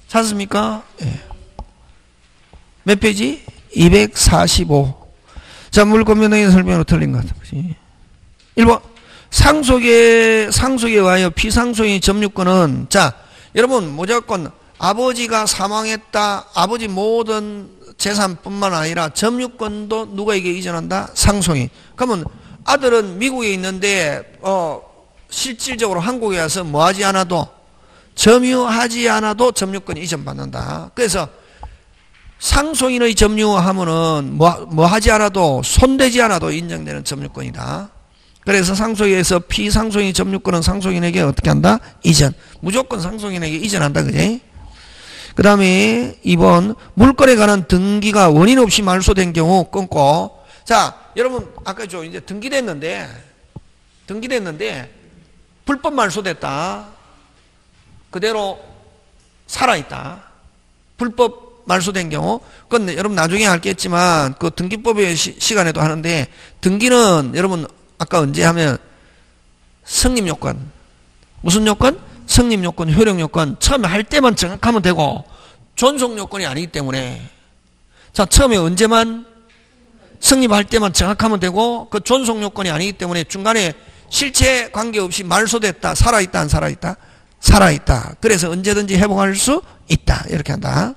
찾습니까? 예. 몇 페이지? 245. 자, 물권 변동의 설명으로 틀린 것 같아, 그지? 1번. 상속에 의하여 피상속인의 점유권은, 자, 여러분, 무조건 아버지가 사망했다, 아버지 모든 재산뿐만 아니라 점유권도 누구에게 이전한다? 상속인. 그러면 아들은 미국에 있는데 실질적으로 한국에 와서 뭐하지 않아도 점유하지 않아도 점유권이 이전받는다. 그래서 상속인의 점유하면은 뭐 하지 않아도 손대지 않아도 인정되는 점유권이다. 그래서 상속에서 피상속인 점유권은 상속인에게 어떻게 한다? 이전. 무조건 상속인에게 이전한다. 그지? 그 다음에 2번 물권에 관한 등기가 원인 없이 말소된 경우 끊고 자, 여러분 아까 이제 등기됐는데 불법 말소됐다. 그대로 살아있다. 불법 말소된 경우, 그건 여러분 나중에 알겠지만 그 등기법의 시간에도 하는데, 등기는 여러분 아까 언제 하면 성립 요건, 무슨 요건? 성립 요건, 효력 요건. 처음에 할 때만 정확하면 되고 존속 요건이 아니기 때문에, 자, 처음에 언제만 성립할 때만 정확하면 되고 그 존속 요건이 아니기 때문에 중간에 실체 관계없이 말소됐다. 살아있다, 안 살아있다? 살아있다. 그래서 언제든지 회복할 수 있다. 이렇게 한다.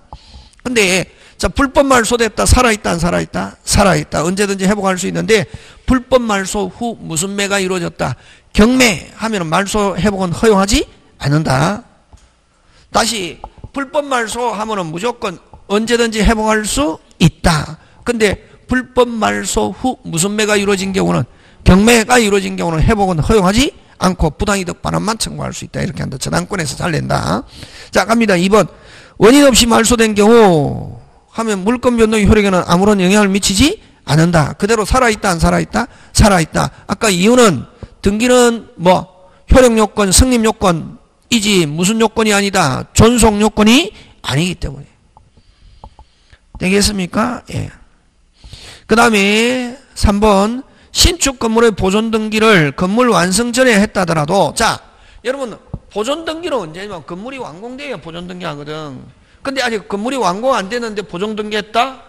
근데 자, 불법 말소됐다. 살아있다, 안 살아있다? 살아있다. 언제든지 회복할 수 있는데, 불법 말소 후 무슨 매가 이루어졌다? 경매하면 말소 회복은 허용하지 않는다. 다시 불법 말소하면 무조건 언제든지 회복할 수 있다. 근데 불법 말소 후 무슨 매가 이루어진 경우는, 경매가 이루어진 경우는 회복은 허용하지 않고 부당이득 반환만 청구할 수 있다. 이렇게 한다. 저당권에서 잘 낸다. 자, 갑니다. 2번. 원인 없이 말소된 경우 하면 물권 변동의 효력에는 아무런 영향을 미치지 않는다. 그대로 살아있다, 안 살아있다? 살아있다. 아까 이유는 등기는 뭐 효력 요건, 성립 요건이지 무슨 요건이 아니다. 존속 요건이 아니기 때문에. 되겠습니까? 예. 그 다음에 3번. 신축 건물의 보존 등기를 건물 완성 전에 했다더라도, 자, 여러분 보존 등기는 언제냐면 건물이 완공돼야 보존 등기 하거든. 근데 아직 건물이 완공 안 됐는데 보존 등기 했다?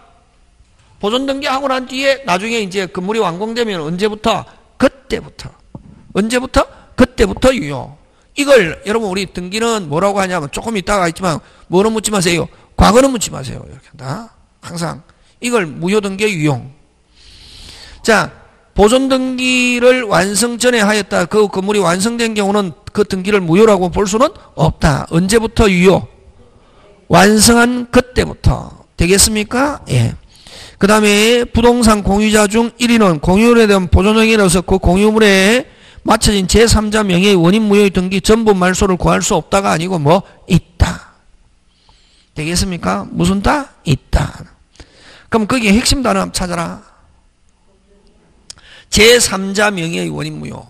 보존 등기 하고 난 뒤에 나중에 이제 건물이 완공되면 언제부터? 그때부터. 언제부터? 그때부터 유효. 이걸 여러분 우리 등기는 뭐라고 하냐면, 조금 이따가 있지만 뭐로 묻지 마세요. 과거는 묻지 마세요. 이렇게 한다. 항상 이걸 무효 등기의 유용. 자, 보존 등기를 완성 전에 하였다. 그 건물이 완성된 경우는 그 등기를 무효라고 볼 수는 없다. 언제부터 유효? 완성한 그때부터. 되겠습니까? 예. 그 다음에 부동산 공유자 중 1위는 공유물에 대한 보존행위로서 그 공유물에 맞춰진 제3자 명의의 원인 무효의 등기 전부 말소를 구할 수 없다가 아니고 뭐 있다. 되겠습니까? 무슨 다? 있다. 그럼 거기에 핵심 단어 한번 찾아라. 제3자 명의의 원인 무효.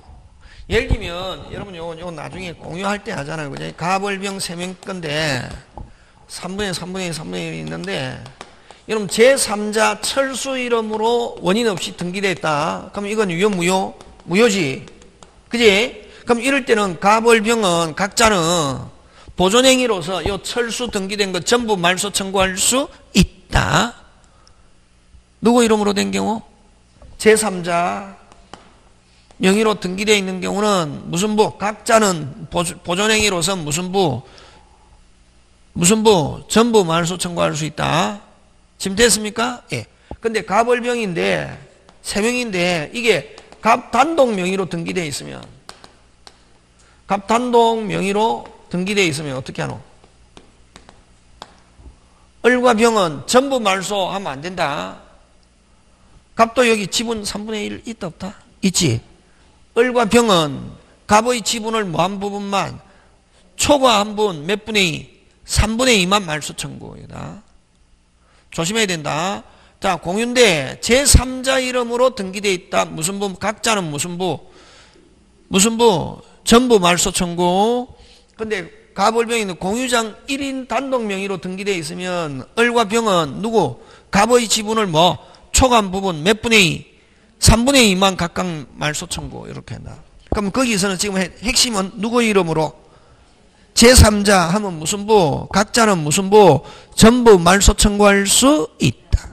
예를 들면 여러분 요거 나중에 공유할 때 하잖아요. 그죠? 가벌병 3명 건데 3분의 3분의 3분의 1이 있는데, 여러분 제3자 철수 이름으로 원인 없이 등기되어 있다. 그럼 이건 유효 무효? 무효지. 그지? 그럼 이럴 때는 가벌병은 각자는 보존행위로서 요 철수 등기된 것 전부 말소 청구할 수 있다. 누구 이름으로 된 경우? 제3자 명의로 등기되어 있는 경우는 무슨 부? 각자는 보존행위로서 무슨 부? 전부 말소 청구할 수 있다. 지금 됐습니까? 예. 근데 가벌병인데 3명인데 이게 갑단독 명의로 등기되어 있으면, 갑단독 명의로 등기되어 있으면 어떻게 하노? 을과 병은 전부 말소하면 안 된다. 갑도 여기 지분 3분의 1 있다 없다? 있지. 을과 병은 갑의 지분을 뭐 한 부분만, 초과 한 분 몇 분의 2? 3분의 2만 말소 청구이다. 조심해야 된다. 자, 공유인데 제3자 이름으로 등기되어 있다. 무슨 부? 각자는 무슨 부? 전부 말소 청구. 근데 갑을병이는 공유장 1인 단독 명의로 등기되어 있으면 을과 병은 누구? 갑의 지분을 뭐? 초과한 부분 몇 분의 2? 3분의 2만 각각 말소 청구. 이렇게 한다. 그럼 거기서는 지금 핵심은 누구 이름으로? 제3자 하면 무슨 부? 각자는 무슨 부? 전부 말소 청구할 수 있다.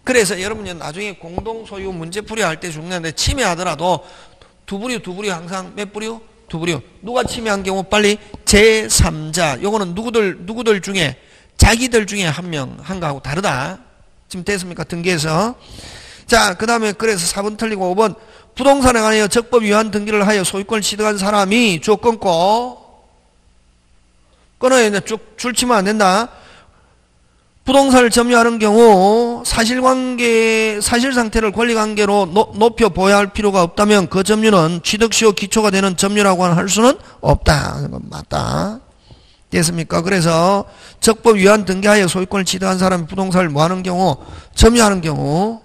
그래서 여러분이 나중에 공동소유 문제풀이 할 때 중요한데, 침해하더라도 두 부류 항상 몇 부류? 두 부류. 누가 침해한 경우 빨리 제3자. 요거는 누구들 중에, 자기들 중에 한 명 한 거하고 다르다. 지금 됐습니까? 등기에서. 자, 그 다음에 그래서 4번 틀리고 5번. 부동산에 관하여 적법 위반 등기를 하여 소유권을 취득한 사람이 쭉 끊고, 끊어야 돼. 쭉 줄치면 안 된다. 부동산을 점유하는 경우 사실상태를 권리관계로 높여 보여야 할 필요가 없다면 그 점유는 취득시효 기초가 되는 점유라고 할 수는 없다. 맞다. 됐습니까? 그래서 적법 위반 등기하여 소유권을 취득한 사람이 부동산을 뭐하는 경우? 점유하는 경우.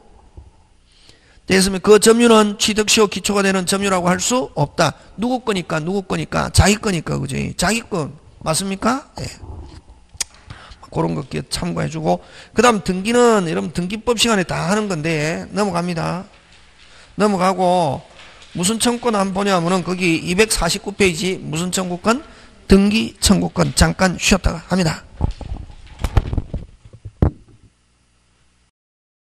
됐으면 그 점유는 취득시효 기초가 되는 점유라고 할 수 없다. 누구 거니까 자기 거니까 그지? 자기 거 맞습니까? 예. 그런 거 참고해주고 그 다음 등기는 여러분 등기법 시간에 다 하는 건데 넘어갑니다. 넘어가고 무슨 청구권 한번 보냐면은 거기 249페이지 무슨 청구권? 등기 청구권 잠깐 쉬었다가 합니다.